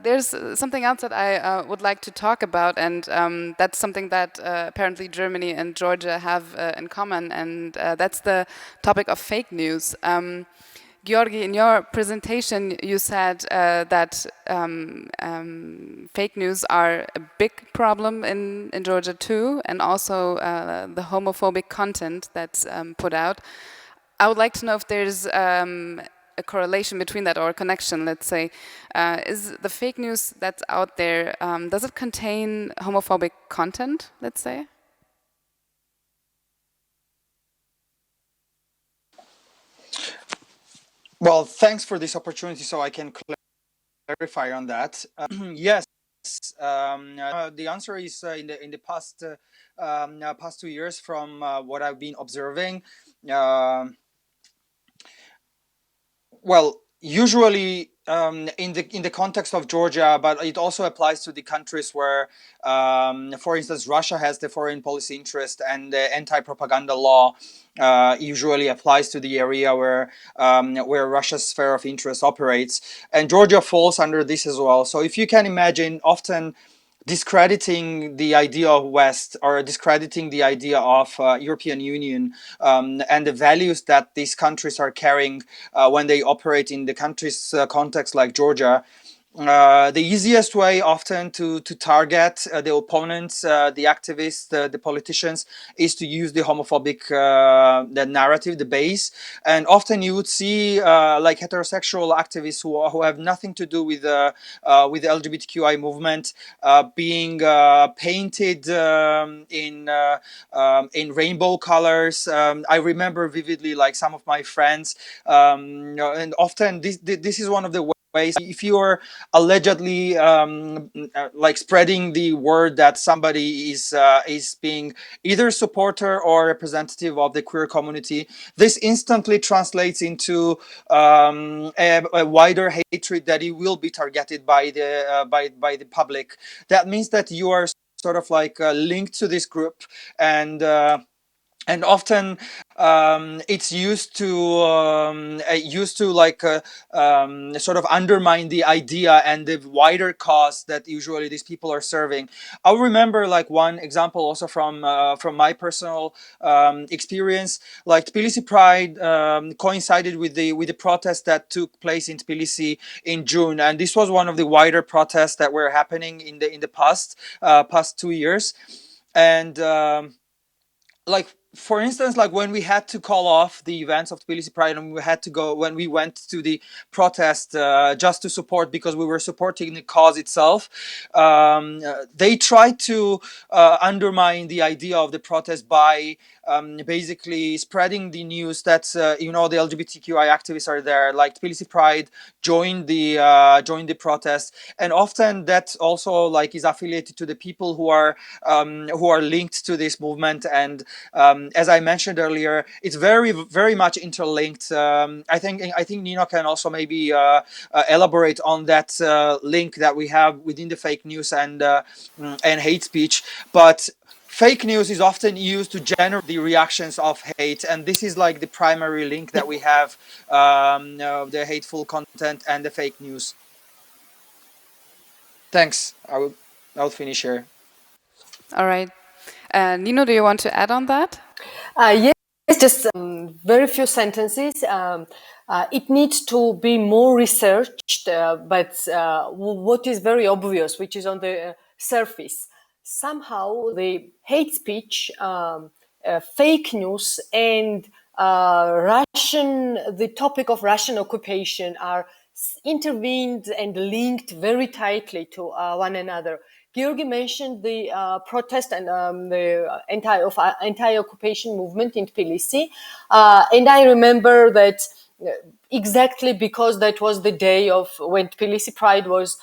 there's something else that I would like to talk about, and that's something that apparently Germany and Georgia have in common, and that's the topic of fake news. Giorgi, in your presentation, you said that fake news are a big problem in Georgia too, and also the homophobic content that's put out. I would like to know if there's a correlation between that, or a connection, let's say. Is the fake news that's out there, does it contain homophobic content, let's say? Well, thanks for this opportunity so I can clarify on that. Yes, the answer is in the past 2 years, from what I've been observing. Well, usually in the context of Georgia, but it also applies to the countries where, for instance, Russia has the foreign policy interest, and the anti-propaganda law usually applies to the area where Russia's sphere of interest operates, and Georgia falls under this as well. So if you can imagine, often discrediting the idea of West, or discrediting the idea of European Union, and the values that these countries are carrying when they operate in the country's context like Georgia. The easiest way often to target the opponents, the activists, the politicians, is to use the homophobic the narrative, the base. And often you would see like heterosexual activists who have nothing to do with the LGBTQI movement being painted in rainbow colors. I remember vividly, like, some of my friends, and often this is one of the ways. If you're allegedly like spreading the word that somebody is being either supporter or representative of the queer community, this instantly translates into a wider hatred that it will be targeted by the public. That means that you are sort of like linked to this group, and often it's used to like sort of undermine the idea and the wider cause that usually these people are serving. I'll remember like one example also from my personal experience. Like Tbilisi Pride coincided with the protest that took place in Tbilisi in June, and this was one of the wider protests that were happening in the past 2 years, and like, for instance, like when we had to call off the events of Tbilisi Pride, and when we went to the protest just to support, because we were supporting the cause itself, they tried to undermine the idea of the protest by basically spreading the news that the LGBTQI activists are there, like Tbilisi Pride joined the protest, and often that also like is affiliated to the people who are linked to this movement, and as I mentioned earlier, it's very much interlinked. I think Nino can also maybe elaborate on that link that we have within the fake news and hate speech. But fake news is often used to generate the reactions of hate, and this is like the primary link that we have, the hateful content and the fake news. Thanks. I'll finish here. All right. Nino, do you want to add on that? Yes, just very few sentences. It needs to be more researched, but what is very obvious, which is on the surface, somehow the hate speech, fake news, and the topic of Russian occupation are intervened and linked very tightly to one another. Georgi mentioned the protest and the anti-occupation movement in Tbilisi. And I remember that exactly because that was the day of when Tbilisi Pride was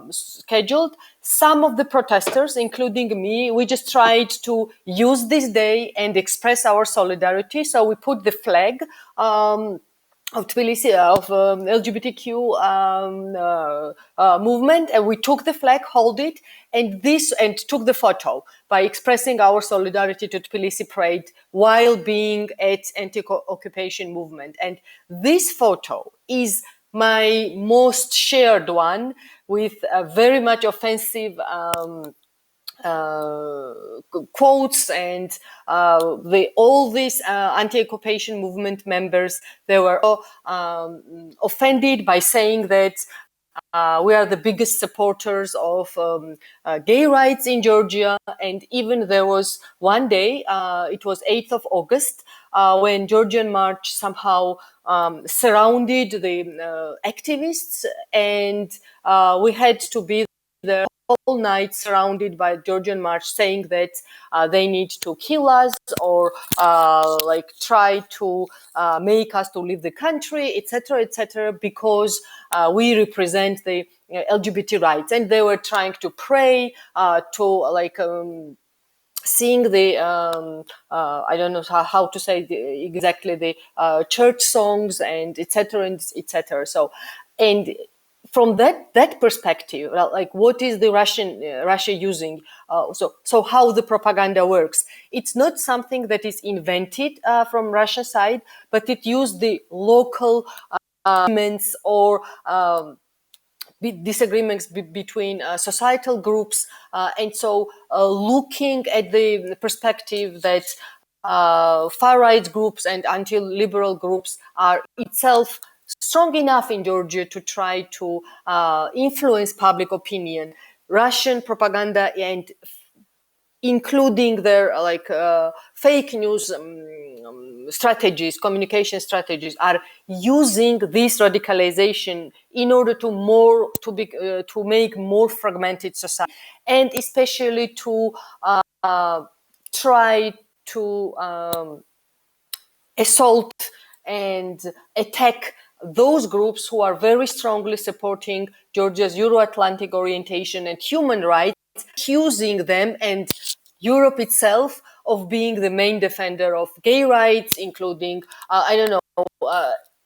scheduled, some of the protesters, including me, we just tried to use this day and express our solidarity. So we put the flag of Tbilisi, of LGBTQ movement, and we took the flag, hold it, and took the photo by expressing our solidarity to Tbilisi Parade while being at anti-occupation movement. And this photo is my most shared one, with a very much offensive quotes, and all these anti-occupation movement members, they were offended by saying that we are the biggest supporters of gay rights in Georgia. And even there was one day, it was 8th of August, when Georgian March somehow surrounded the activists, and we had to be there whole night surrounded by Georgian March, saying that they need to kill us, or try to make us to leave the country, etc., because we represent the LGBT rights. And they were trying to pray to seeing the I don't know how to say exactly the church songs and etc. So, and from that perspective, like what is the Russia using? So how the propaganda works? It's not something that is invented from Russia side, but it used the local arguments or disagreements between societal groups, and so looking at the perspective that far right groups and anti-liberal groups are itself strong enough in Georgia to try to influence public opinion. Russian propaganda, and including their fake news strategies, communication strategies, are using this radicalization in order to make more fragmented society, and especially to try to assault and attack those groups who are very strongly supporting Georgia's Euro-Atlantic orientation and human rights, accusing them and Europe itself of being the main defender of gay rights, including,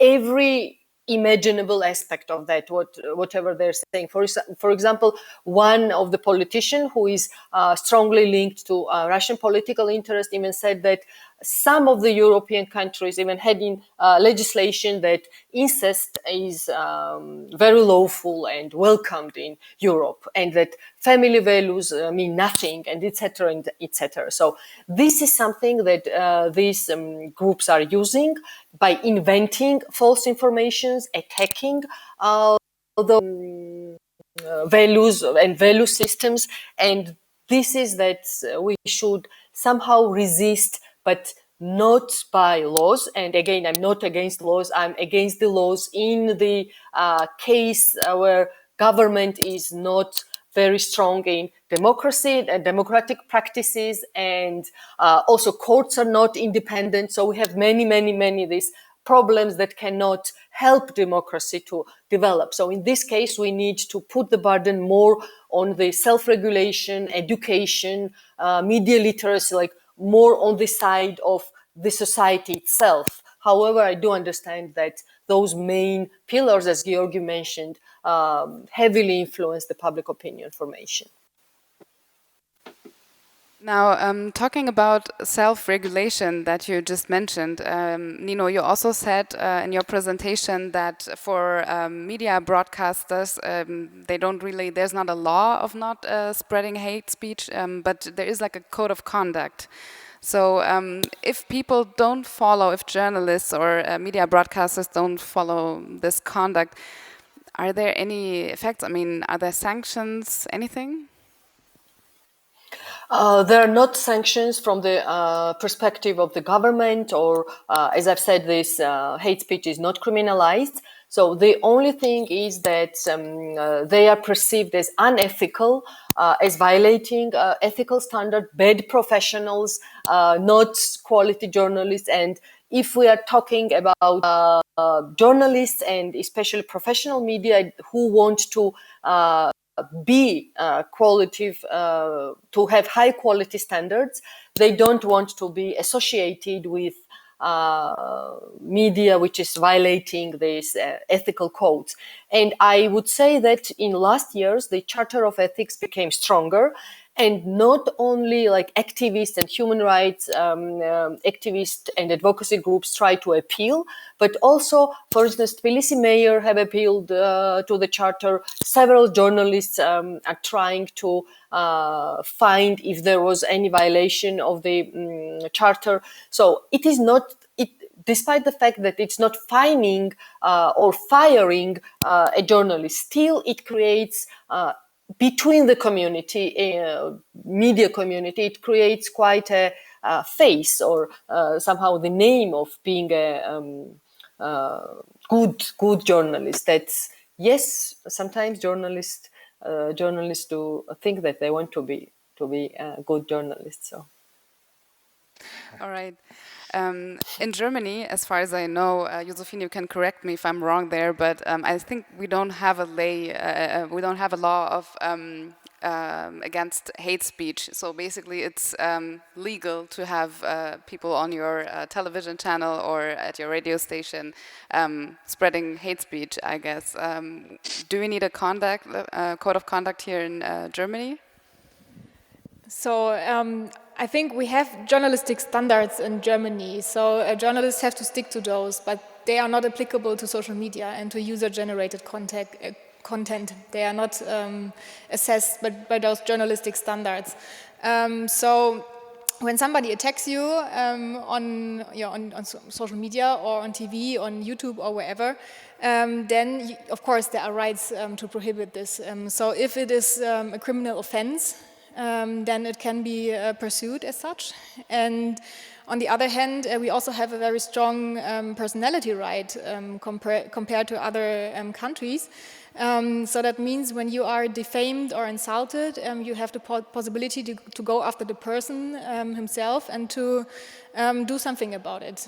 every imaginable aspect of that, whatever they're saying. For example, one of the politicians who is strongly linked to Russian political interest even said that some of the European countries even had in legislation that incest is very lawful and welcomed in Europe, and that family values mean nothing, and etc. and etc. So this is something that these groups are using by inventing false informations, attacking the values and value systems, and this is that we should somehow resist, but not by laws. And again, I'm not against laws. I'm against the laws in the case where government is not very strong in democracy and democratic practices, and also courts are not independent. So we have many these problems that cannot help democracy to develop. So in this case, we need to put the burden more on the self-regulation, education, media literacy, like more on the side of the society itself. However, I do understand that those main pillars, as Giorgi mentioned, heavily influence the public opinion formation. Now, talking about self-regulation that you just mentioned, Nino, you also said in your presentation that for media broadcasters, they don't really, there's not a law of not spreading hate speech, but there is like a code of conduct. So if people don't follow, if journalists or media broadcasters don't follow this conduct, are there any effects? I mean, are there sanctions, anything? There are not sanctions from the perspective of the government, or as I've said, this hate speech is not criminalized. So the only thing is that they are perceived as unethical, as violating ethical standard, bad professionals, not quality journalists. And if we are talking about journalists and especially professional media who want to be qualitative, to have high quality standards, they don't want to be associated with media which is violating these ethical codes. And I would say that in last years, the Charter of Ethics became stronger, and not only like activists and human rights activists and advocacy groups try to appeal, but also, for instance, Tbilisi mayor have appealed to the charter. Several journalists are trying to find if there was any violation of the charter. So it is not, despite the fact that it's not fining or firing a journalist, still it creates between the community, media community, it creates quite a face or somehow the name of being a good journalist. That's, yes, sometimes journalists do think that they want to be good journalists. So. All right. In Germany, as far as I know, Josephine, you can correct me if I'm wrong there, but I think we don't have a we don't have a law of against hate speech. So basically, it's legal to have people on your television channel or at your radio station spreading hate speech, I guess. Do we need a code of conduct here in Germany? So I think we have journalistic standards in Germany, so journalists have to stick to those, but they are not applicable to social media and to user-generated content. They are not assessed by those journalistic standards. So when somebody attacks you on social media or on TV, on YouTube or wherever, then of course there are rights to prohibit this. So if it is a criminal offense, then it can be pursued as such. And on the other hand, we also have a very strong personality right compared to other countries. So that means when you are defamed or insulted, you have the possibility to go after the person himself and to do something about it.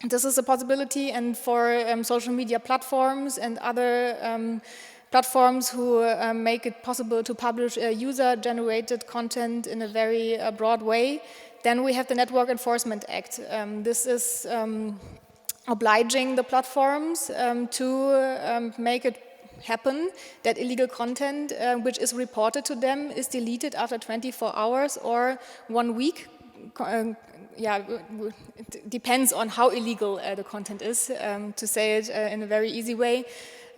This is a possibility, and for social media platforms and other platforms who make it possible to publish user-generated content in a very broad way, then we have the Network Enforcement Act. This is obliging the platforms to make it happen that illegal content which is reported to them is deleted after 24 hours or 1 week. It depends on how illegal the content is, to say it in a very easy way.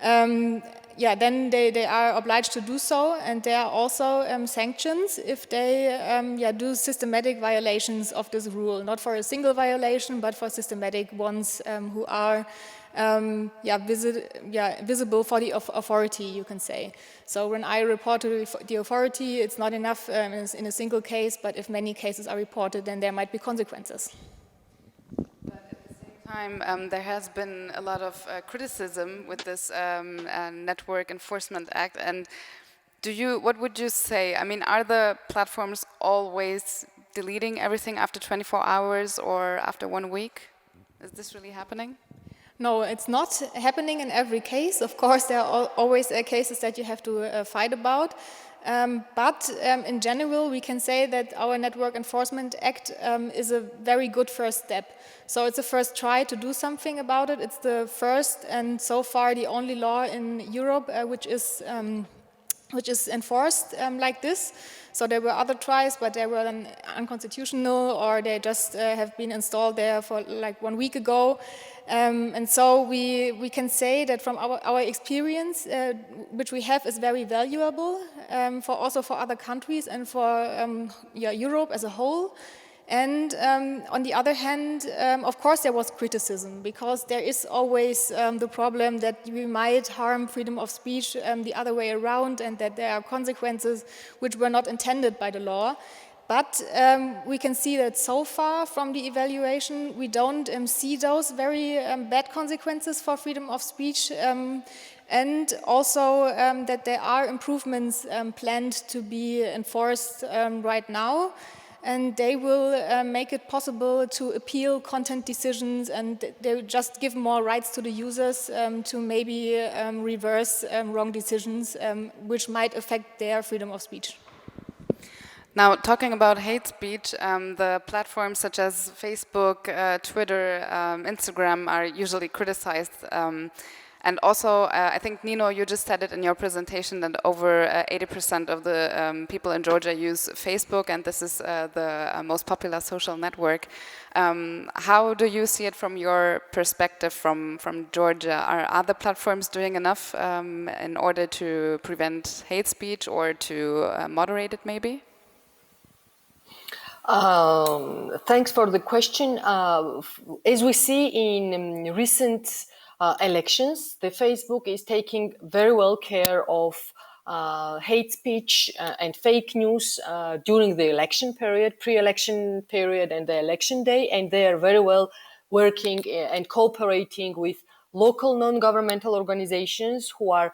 Then they are obliged to do so, and there are also sanctions if they do systematic violations of this rule, not for a single violation, but for systematic ones who are visible for the authority, you can say. So when I report to the authority, it's not enough in a single case, but if many cases are reported, then there might be consequences. Time, there has been a lot of criticism with this Network Enforcement Act, and what would you say? I mean, are the platforms always deleting everything after 24 hours or after 1 week? Is this really happening? No, it's not happening in every case. Of course, there are always cases that you have to fight about. But in general, we can say that our Network Enforcement Act is a very good first step. So it's a first try to do something about it. It's the first and so far the only law in Europe which is enforced like this. So there were other tries, but they were then unconstitutional, or they just have been installed there for like 1 week ago. And so we can say that from our experience, which we have is very valuable also for other countries and for Europe as a whole. And on the other hand, of course, there was criticism, because there is always the problem that we might harm freedom of speech the other way around, and that there are consequences which were not intended by the law. But we can see that so far from the evaluation, we don't see those very bad consequences for freedom of speech. And also that there are improvements planned to be enforced right now. And they will make it possible to appeal content decisions, and they just give more rights to the users to maybe reverse wrong decisions which might affect their freedom of speech. Now, talking about hate speech, the platforms such as Facebook, Twitter, Instagram are usually criticized. And also, I think, Nino, you just said it in your presentation that over 80% of the people in Georgia use Facebook, and this is the most popular social network. How do you see it from your perspective from Georgia? Are other platforms doing enough in order to prevent hate speech or to moderate it, maybe? Thanks for the question. As we see in recent elections, the Facebook is taking very well care of hate speech and fake news during the election period, pre-election period, and the election day, and they are very well working and cooperating with local non-governmental organizations who are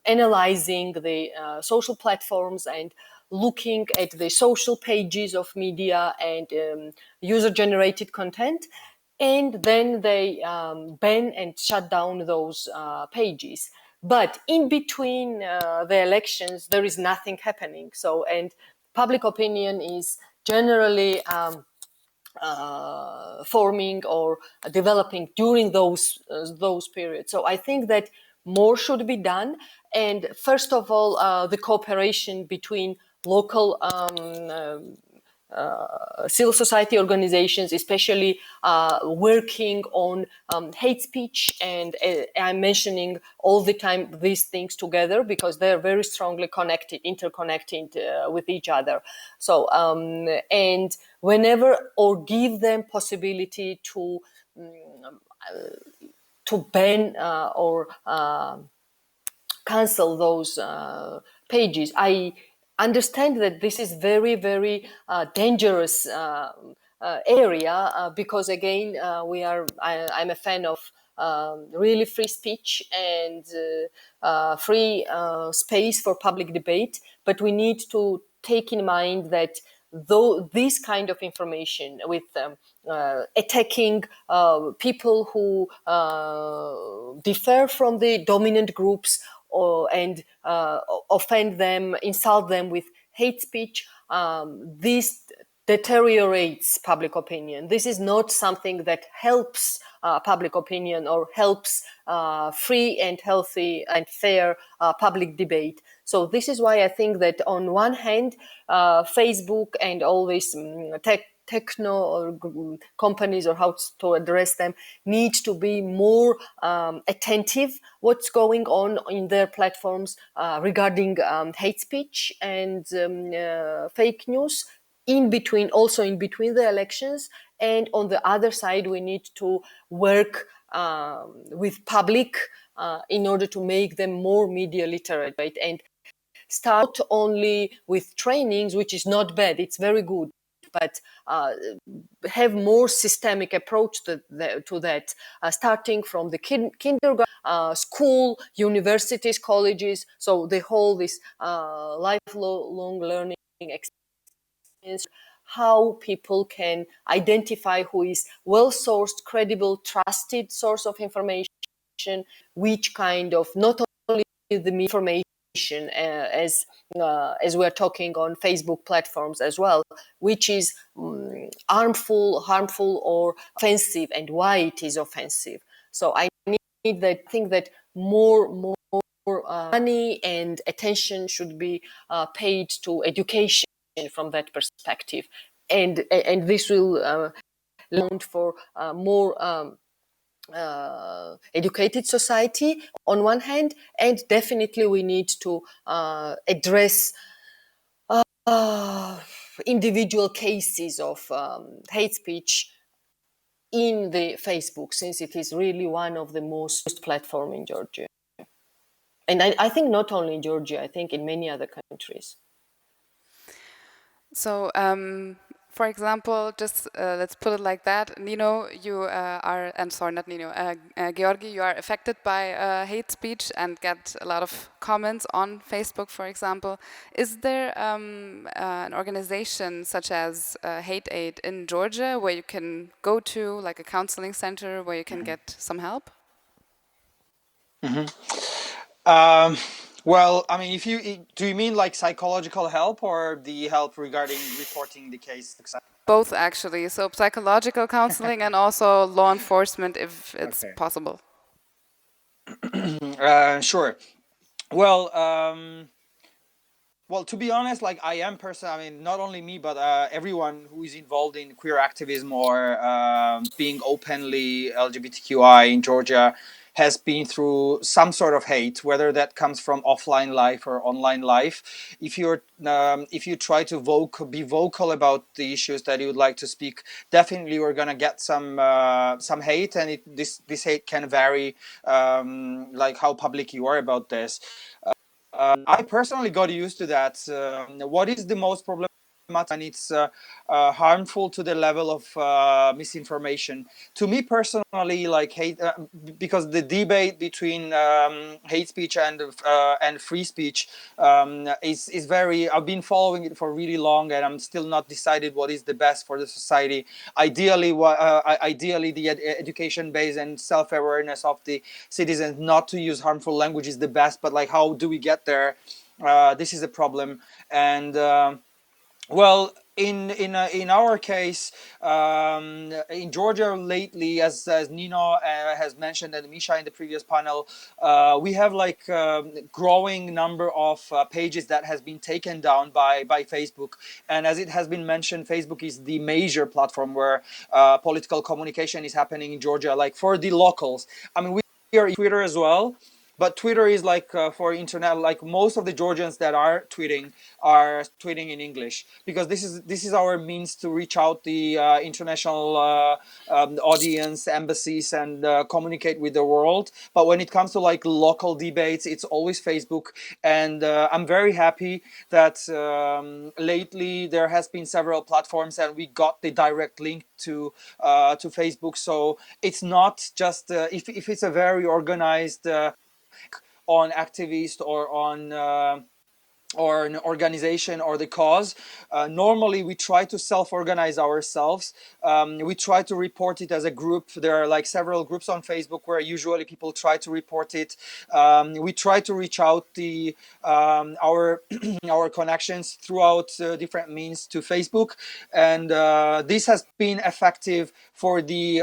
analyzing the social platforms and looking at the social pages of media and user-generated content, and then they ban and shut down those pages. But in between the elections, there is nothing happening. So, and public opinion is generally forming or developing during those periods. So I think that more should be done. And first of all, the cooperation between local civil society organizations, especially working on hate speech. And I'm mentioning all the time these things together because they're very strongly connected, interconnected with each other. So, and whenever or give them possibility to ban or cancel those pages. I understand that this is very, very dangerous area because again, I'm a fan of really free speech and free space for public debate, but we need to take in mind that though this kind of information with attacking people who differ from the dominant groups and offend them, insult them with hate speech, this deteriorates public opinion. This is not something that helps public opinion or helps free and healthy and fair public debate. So this is why I think that on one hand, Facebook and all these techno or companies or how to address them need to be more attentive what's going on in their platforms regarding hate speech and fake news in between the elections. And on the other side, we need to work with public in order to make them more media literate, right? And start only with trainings, which is not bad, it's very good, but have more systemic approach to that, starting from the kindergarten, school, universities, colleges. So the whole this lifelong learning experience, how people can identify who is well-sourced, credible, trusted source of information, which kind of not only the information as we're talking on Facebook platforms as well, which is harmful or offensive, and why it is offensive. So I think that more money and attention should be paid to education from that perspective, and this will lead for more educated society on one hand, and definitely we need to address individual cases of hate speech in the Facebook, since it is really one of the most used platform in Georgia. And I think not only in Georgia, I think in many other countries. So, for example, just let's put it like that. Nino, you I'm sorry, not Nino, Georgi, you are affected by hate speech and get a lot of comments on Facebook, for example. Is there an organization such as Hate Aid in Georgia where you can go to, like a counseling center, where you can get some help? Well, I mean, do you mean like psychological help or the help regarding reporting the case? Both, actually. So psychological counseling and also law enforcement, if it's Okay. possible. Sure. Well, well, to be honest, like I am I mean, not only me, but everyone who is involved in queer activism or being openly LGBTQI in Georgia has been through some sort of hate, whether that comes from offline life or online life. If you try to be vocal about the issues that you would like to speak, definitely we're gonna get some hate, and this hate can vary, like how public you are about this. I personally got used to that. What is the most problematic when it's harmful to the level of misinformation? To me personally, like hate, because the debate between hate speech and free speech is very. I've been following it for really long, and I'm still not decided what is the best for the society. Ideally, ideally the education base and self-awareness of the citizens not to use harmful language is the best, but like how do we get there? This is a problem. And well, in our case, in Georgia lately, as Nino has mentioned and Misha in the previous panel, we have like growing number of pages that has been taken down by Facebook. And as it has been mentioned, Facebook is the major platform where political communication is happening in Georgia, like for the locals. I mean, we are Twitter as well, but Twitter is like for internet, like most of the Georgians that are tweeting in English, because this is our means to reach out the international audience, embassies, and communicate with the world. But when it comes to like local debates, it's always Facebook. And I'm very happy that lately there has been several platforms and we got the direct link to Facebook. So it's not just if it's a very organized on activist or an organization or the cause. Normally, we try to self-organize ourselves. We try to report it as a group. There are like several groups on Facebook where usually people try to report it. We try to reach out our our connections throughout different means to Facebook, and this has been effective for the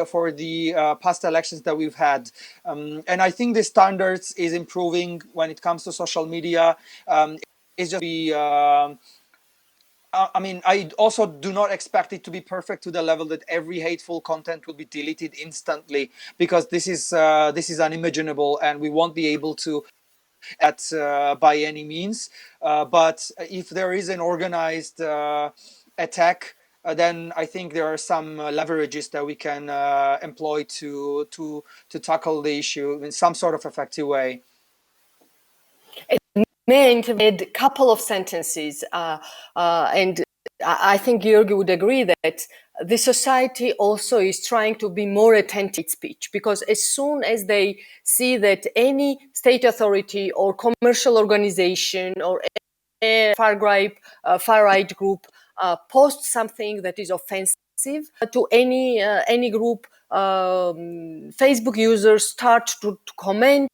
past elections that we've had. And I think the standards is improving when it comes to social media. It's just I mean, I also do not expect it to be perfect to the level that every hateful content will be deleted instantly, because this is unimaginable, and we won't be able to at by any means. But if there is an organized attack, then I think there are some leverages that we can employ to tackle the issue in some sort of effective way. May I intervene a couple of sentences? And I think Georgi would agree that the society also is trying to be more attentive to speech, because as soon as they see that any state authority or commercial organization or a far right group post something that is offensive to any group, Facebook users start to comment,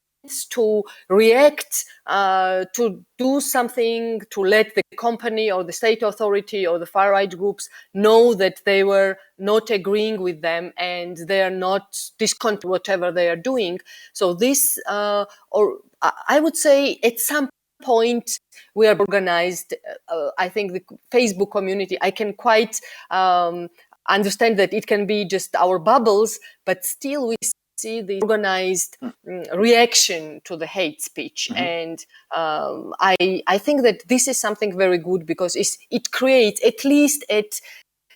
to react, to do something to let the company or the state authority or the far-right groups know that they were not agreeing with them and they are not discontent whatever they are doing. So this, or I would say at some point we are organized. I think the Facebook community, I can quite understand that it can be just our bubbles, but still we see the organized reaction to the hate speech. And I think that this is something very good because it creates, at least at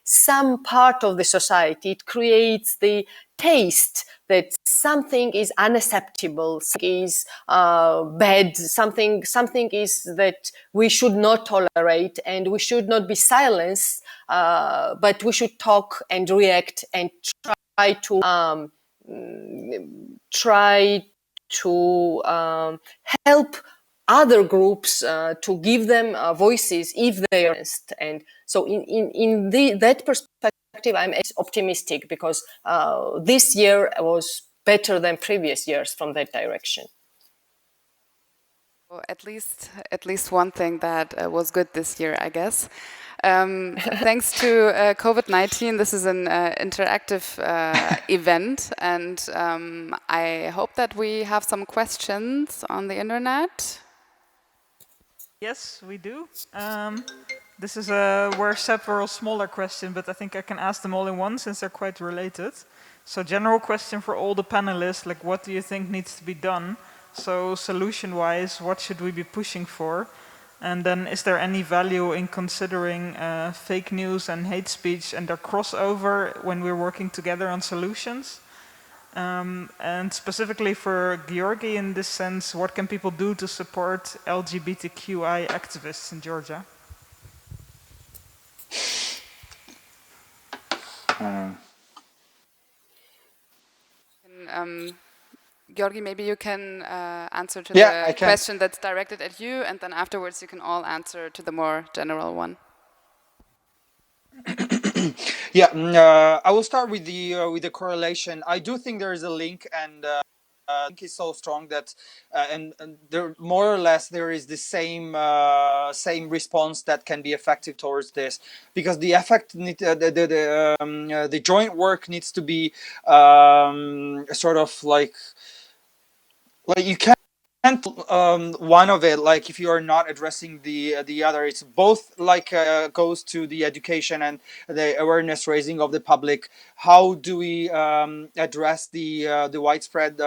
some part of the society, it creates the taste that something is unacceptable, something is bad, something is that we should not tolerate, and we should not be silenced, but we should talk and react and try to help other groups to give them voices if they are honest. And so in that perspective, I'm optimistic because this year was better than previous years from that direction. Well, at least one thing that was good this year, I guess. Thanks to COVID-19, this is an interactive event, and I hope that we have some questions on the internet. Yes, we do. This is were several smaller questions, but I think I can ask them all in one since they're quite related. So general question for all the panelists, like what do you think needs to be done? So solution-wise, what should we be pushing for? And then is there any value in considering fake news and hate speech and their crossover when we're working together on solutions? And specifically for Georgi in this sense, what can people do to support LGBTQI activists in Georgia? Georgi, maybe you can answer to the question that's directed at you, and then afterwards you can all answer to the more general one. Yeah, I will start with the correlation. I do think there is a link, and I think it's so strong that and there more or less there is the same response that can be effective towards this, because the effect the joint work needs to be sort of like you can't one of it, like if you are not addressing the other. It's both like goes to the education and the awareness raising of the public. How do we address the widespread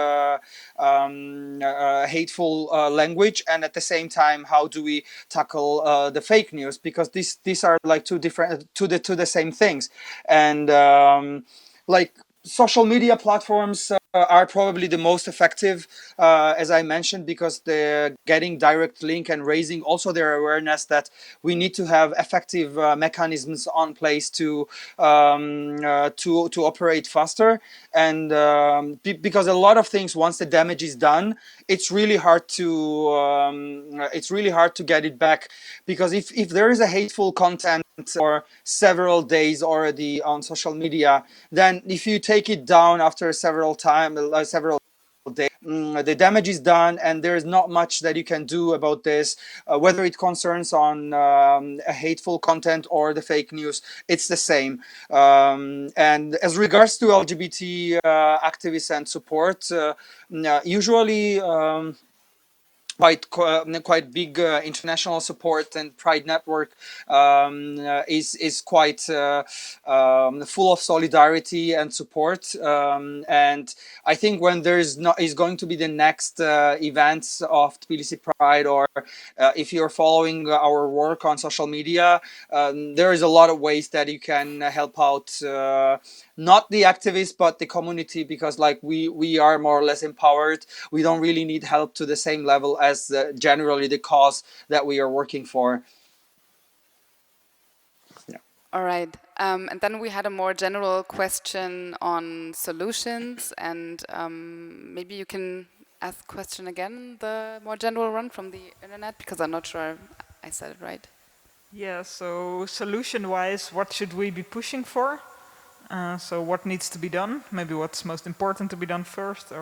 hateful language, and at the same time how do we tackle the fake news, because these are like two different to the same things. And like social media platforms are probably the most effective, as I mentioned, because they're getting direct link and raising also their awareness that we need to have effective mechanisms on place to operate faster. And because a lot of things, once the damage is done, it's really hard to get it back. Because if there is a hateful content for several days already on social media, then if you take it down after several days, the damage is done, and there is not much that you can do about this, whether it concerns on a hateful content or the fake news. It's the same. And as regards to LGBT activists and support, usually quite big international support and Pride network is quite full of solidarity and support. And I think when there is going to be the next events of Tbilisi Pride, or if you're following our work on social media, there is a lot of ways that you can help out. Not the activists, but the community, because like we are more or less empowered. We don't really need help to the same level as generally the cause that we are working for. Yeah. All right. And then we had a more general question on solutions, and maybe you can ask the question again, the more general one from the internet, because I'm not sure I said it right. Yeah, so solution-wise, what should we be pushing for? So what needs to be done? Maybe what's most important to be done first,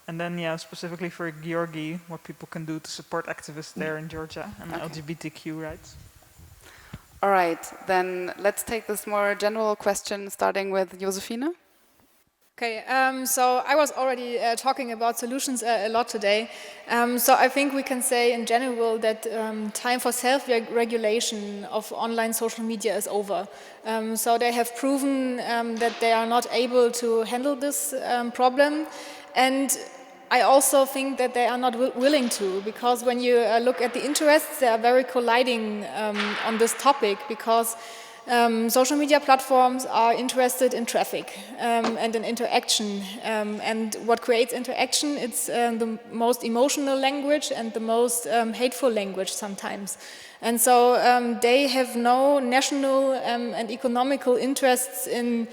and then specifically for Giorgi, what people can do to support activists there in Georgia and LGBTQ rights. All right, then let's take this more general question, starting with Josephine. Okay, so I was already talking about solutions a lot today. So I think we can say in general that time for self-regulation of online social media is over. So they have proven that they are not able to handle this problem. And I also think that they are not willing to, because when you look at the interests, they are very colliding on this topic, because social media platforms are interested in traffic and in interaction. And what creates interaction, it's the most emotional language and the most hateful language sometimes. And so they have no national and economical interests in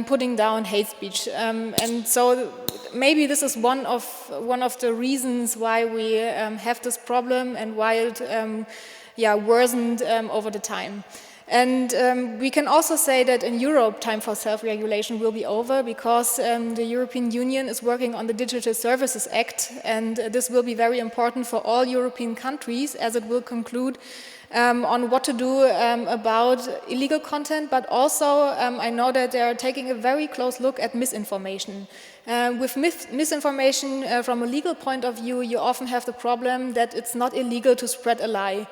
putting down hate speech. And so maybe this is one of the reasons why we have this problem and why it worsened over the time. And we can also say that in Europe, time for self-regulation will be over, because the European Union is working on the Digital Services Act, and this will be very important for all European countries, as it will conclude on what to do about illegal content, but also I know that they are taking a very close look at misinformation. With misinformation from a legal point of view, you often have the problem that it's not illegal to spread a lie.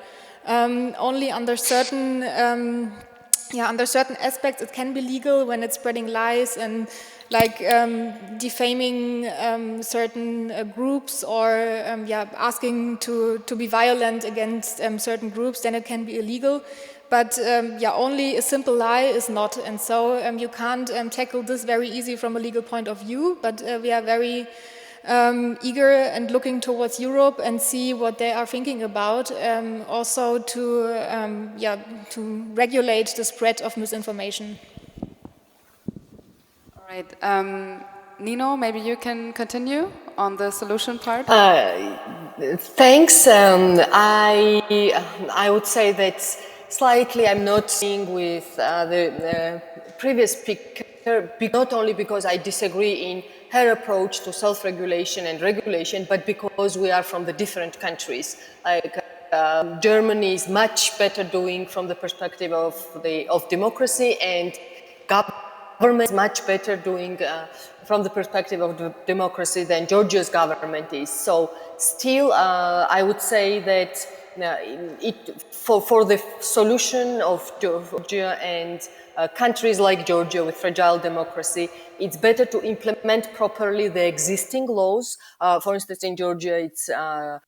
Only under certain aspects it can be legal, when it's spreading lies and like defaming certain groups, or asking to be violent against certain groups, then it can be illegal. But only a simple lie is not, and so you can't tackle this very easy from a legal point of view. But we are very eager and looking towards Europe and see what they are thinking about, also to regulate the spread of misinformation. All right, Nino, maybe you can continue on the solution part. Thanks. I would say that slightly I'm not seeing with the previous speaker, not only because I disagree in her approach to self-regulation and regulation, but because we are from the different countries. Like Germany is much better doing from the perspective of democracy, and government is much better doing from the perspective of democracy than Georgia's government is. So still, I would say that for the solution of Georgia and countries like Georgia with fragile democracy, it's better to implement properly the existing laws. For instance, in Georgia, it's law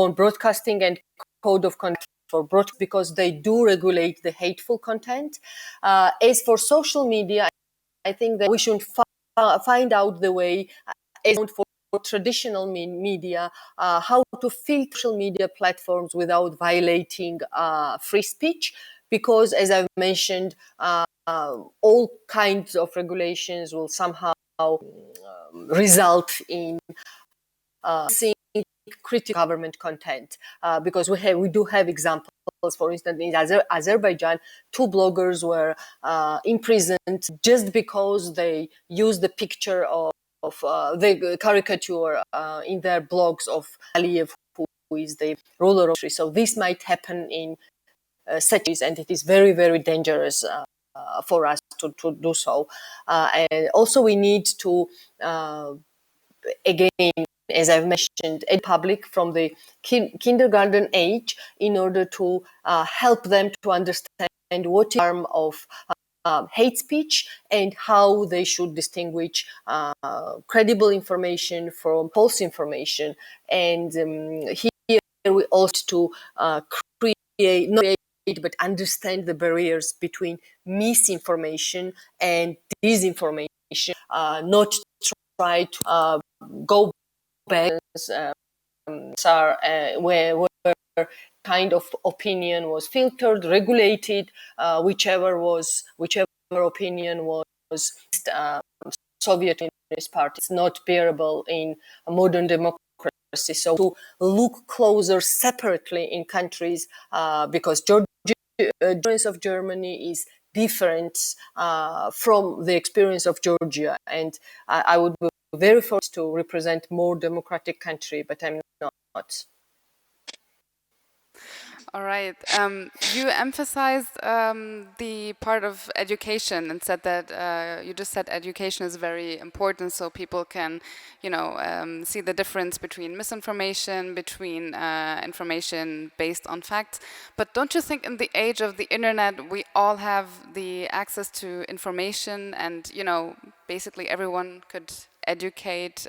on broadcasting and code of conduct for broadcast, because they do regulate the hateful content. As for social media, I think that we should find out the way, as for traditional media, how to filter social media platforms without violating free speech, because as I've mentioned, all kinds of regulations will somehow result in seeing critical government content, because we do have examples. For instance, in Azerbaijan, 2 bloggers were imprisoned just because they used the picture of the caricature in their blogs of Aliyev, who is the ruler of the country. So this might happen in cities, and it is very, very dangerous for us to do so. And also we need to, again, as I've mentioned, educate public from the kindergarten age, in order to help them to understand what is the harm of hate speech and how they should distinguish credible information from false information. And here we also to create, not create, but understand the barriers between misinformation and disinformation, not try to go back where kind of opinion was filtered, regulated, whichever opinion was Soviet Communist Party. It's not bearable in a modern democracy. So to look closer separately in countries, because Georgia experience of Germany is different from the experience of Georgia, and I would be very forced to represent more democratic country, but I'm not. All right. You emphasized the part of education and said that you just said education is very important, so people can, see the difference between misinformation, between information based on facts. But don't you think in the age of the internet, we all have the access to information, and basically everyone could educate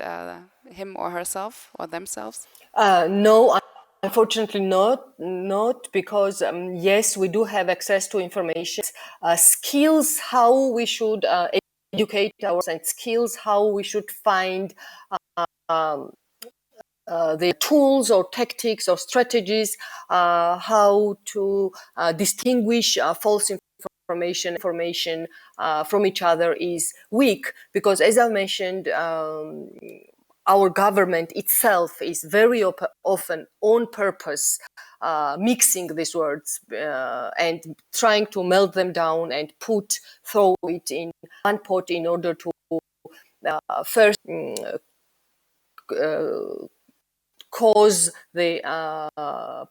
him or herself or themselves? No. Unfortunately, not because yes, we do have access to information, skills how we should educate ourselves, and skills how we should find the tools or tactics or strategies, how to distinguish false information from each other is weak, because as I mentioned, our government itself is very often on purpose mixing these words and trying to melt them down and throw it in one pot in order to first cause the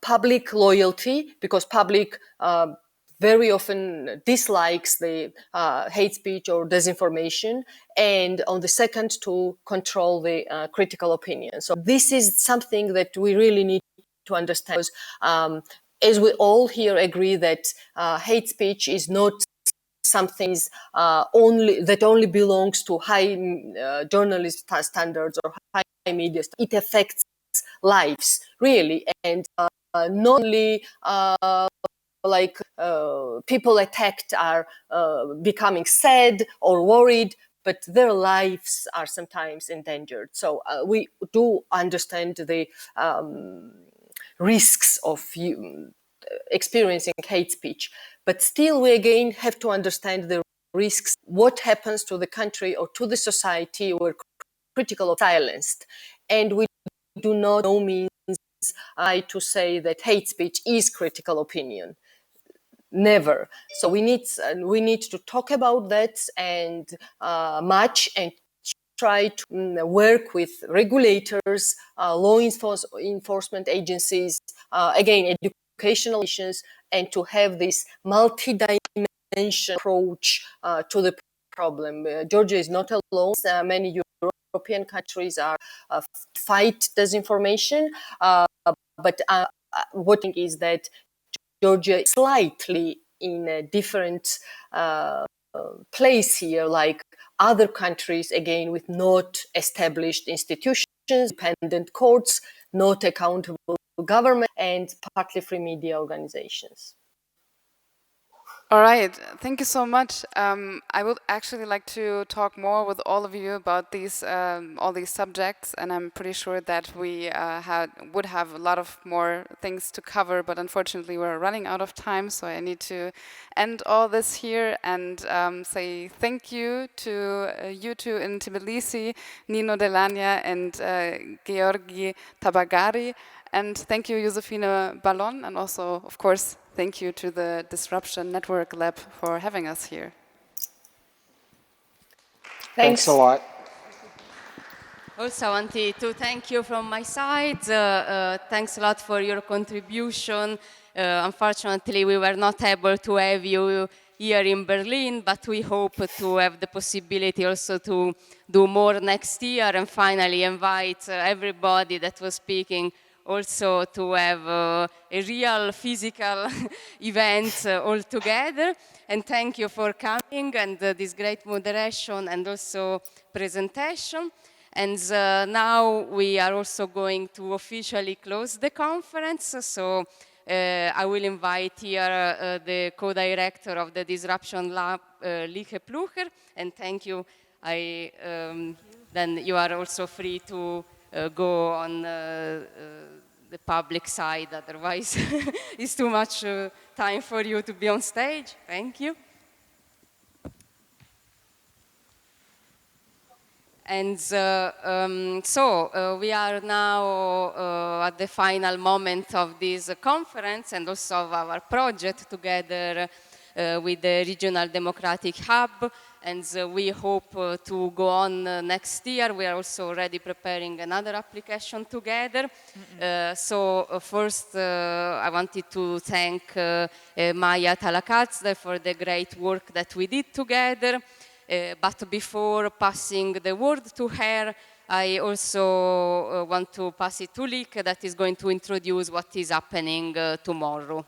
public loyalty, because public very often dislikes the hate speech or disinformation, and on the second, to control the critical opinion. So this is something that we really need to understand, because as we all here agree that hate speech is not something only belongs to high journalist standards or high media. It affects lives, really, and not only people attacked are becoming sad or worried, but their lives are sometimes endangered. So we do understand the risks of experiencing hate speech, but still we again have to understand the risks, what happens to the country or to the society where critical silenced. And we do not no means to say that hate speech is critical opinion. Never. So we need to talk about that and much, and try to work with regulators, law enforcement agencies, again, educational institutions, and to have this multi-dimensional approach to the problem. Georgia is not alone. Many European countries are fight disinformation, but what I think is that Georgia is slightly in a different place here, like other countries, again, with not established institutions, independent courts, not accountable government, and partly free media organizations. All right, thank you so much. I would actually like to talk more with all of you about all these subjects, and I'm pretty sure that we would have a lot of more things to cover, but unfortunately we're running out of time, so I need to end all this here and say thank you to you two in Tbilisi, Nino Danelia and Giorgi Tabagari, and thank you, Josephine Ballon, and also, of course, thank you to the Disruption Network Lab for having us here. Thanks a lot. Also, I wanted to thank you from my side. Thanks a lot for your contribution. Unfortunately, we were not able to have you here in Berlin, but we hope to have the possibility also to do more next year and finally invite everybody that was speaking also to have a real physical event all together. And thank you for coming and this great moderation and also presentation. And now we are also going to officially close the conference. So I will invite here the co-director of the Disruption Lab, Lieke Plucher, and thank you. Then you are also free to go on the public side, otherwise it's too much time for you to be on stage. Thank you. And so we are now at the final moment of this conference and also of our project together with the Regional Democratic Hub. And we hope to go on next year. We are also already preparing another application together. First, I wanted to thank Maja Talakadzé for the great work that we did together. But before passing the word to her, I also want to pass it to Lieke, that is going to introduce what is happening tomorrow.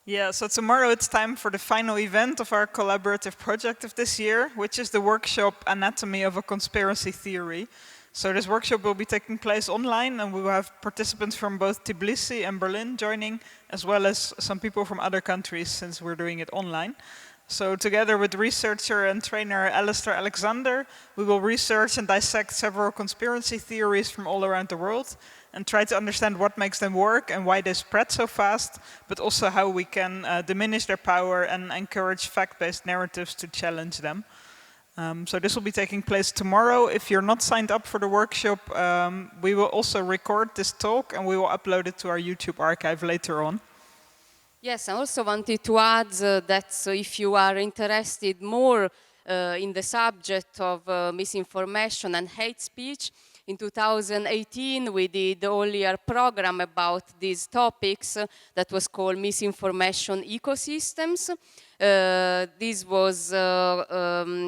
Yeah, so tomorrow it's time for the final event of our collaborative project of this year, which is the workshop Anatomy of a Conspiracy Theory. So this workshop will be taking place online, and we will have participants from both Tbilisi and Berlin joining, as well as some people from other countries, since we're doing it online. So together with researcher and trainer Alistair Alexander, we will research and dissect several conspiracy theories from all around the world and try to understand what makes them work and why they spread so fast, but also how we can diminish their power and encourage fact-based narratives to challenge them. So this will be taking place tomorrow. If you're not signed up for the workshop, we will also record this talk and we will upload it to our YouTube archive later on. Yes, I also wanted to add that if you are interested more in the subject of misinformation and hate speech, in 2018 we did the whole-year program about these topics that was called Misinformation Ecosystems. This was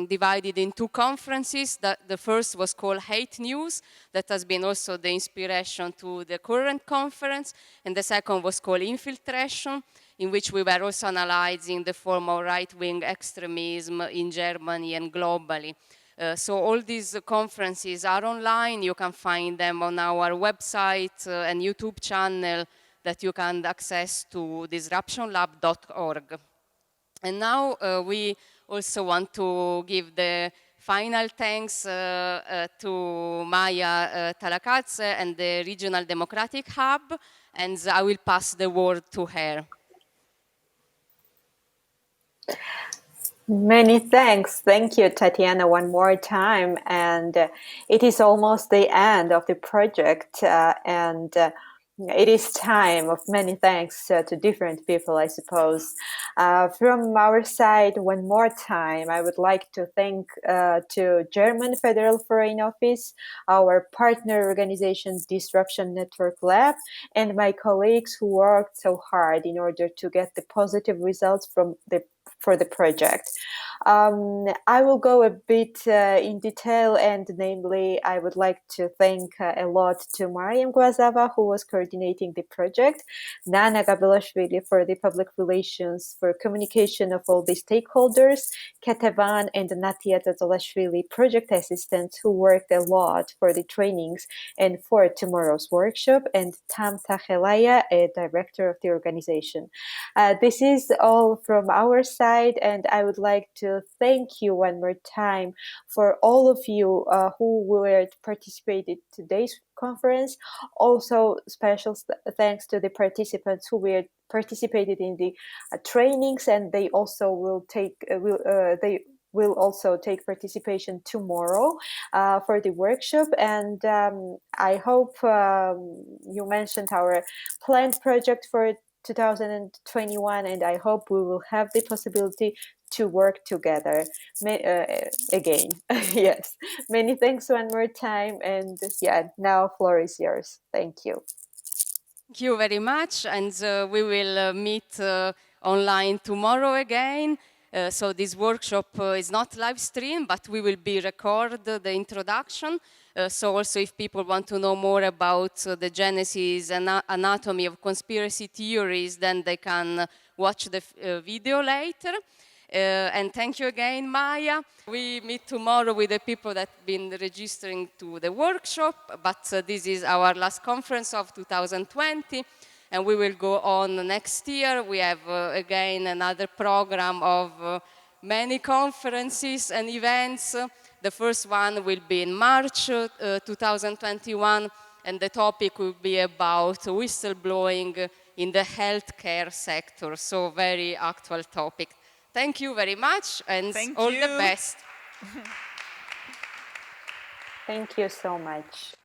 divided in two conferences. The first was called Hate News, that has been also the inspiration to the current conference, and the second was called Infiltration, in which we were also analyzing the form of right-wing extremism in Germany and globally. So all these conferences are online. You can find them on our website and YouTube channel that you can access to disruptionlab.org. And now we also want to give the final thanks to Maja Talakadzé and the Regional Democratic Hub, and I will pass the word to her. Many thanks. Thank you, Tatiana, one more time. And it is almost the end of the project. It is time of many thanks to different people, I suppose. From our side, one more time, I would like to thank to German Federal Foreign Office, our partner organization Disruption Network Lab, and my colleagues who worked so hard in order to get the positive results for the project. I will go a bit in detail, and namely, I would like to thank a lot to Mariam Guazava, who was coordinating the project, Nana Gabilashvili for the public relations, for communication of all the stakeholders, Ketevan and Natia Tazalashvili, project assistants, who worked a lot for the trainings and for tomorrow's workshop, and Tam Tachelaya, a director of the organization. This is all from our side, and I would like to thank you one more time for all of you who were participated today's conference. Also, special thanks to the participants who were participated in the trainings, and they also will take will also take participation tomorrow for the workshop. And I hope you mentioned our planned project for 2021, and I hope we will have the possibility to work together again. Yes, many thanks one more time, and yeah, now floor is yours. Thank you. Thank you very much, and we will meet online tomorrow again. So this workshop is not live stream, but we will be record the introduction. So also if people want to know more about the genesis and anatomy of conspiracy theories, then they can watch the video later. And thank you again, Maja. We meet tomorrow with the people that have been registering to the workshop, but this is our last conference of 2020, and we will go on next year. We have, again, another program of many conferences and events. The first one will be in March 2021, and the topic will be about whistleblowing in the healthcare sector, so very actual topic. Thank you very much, and all the best. Thank you so much.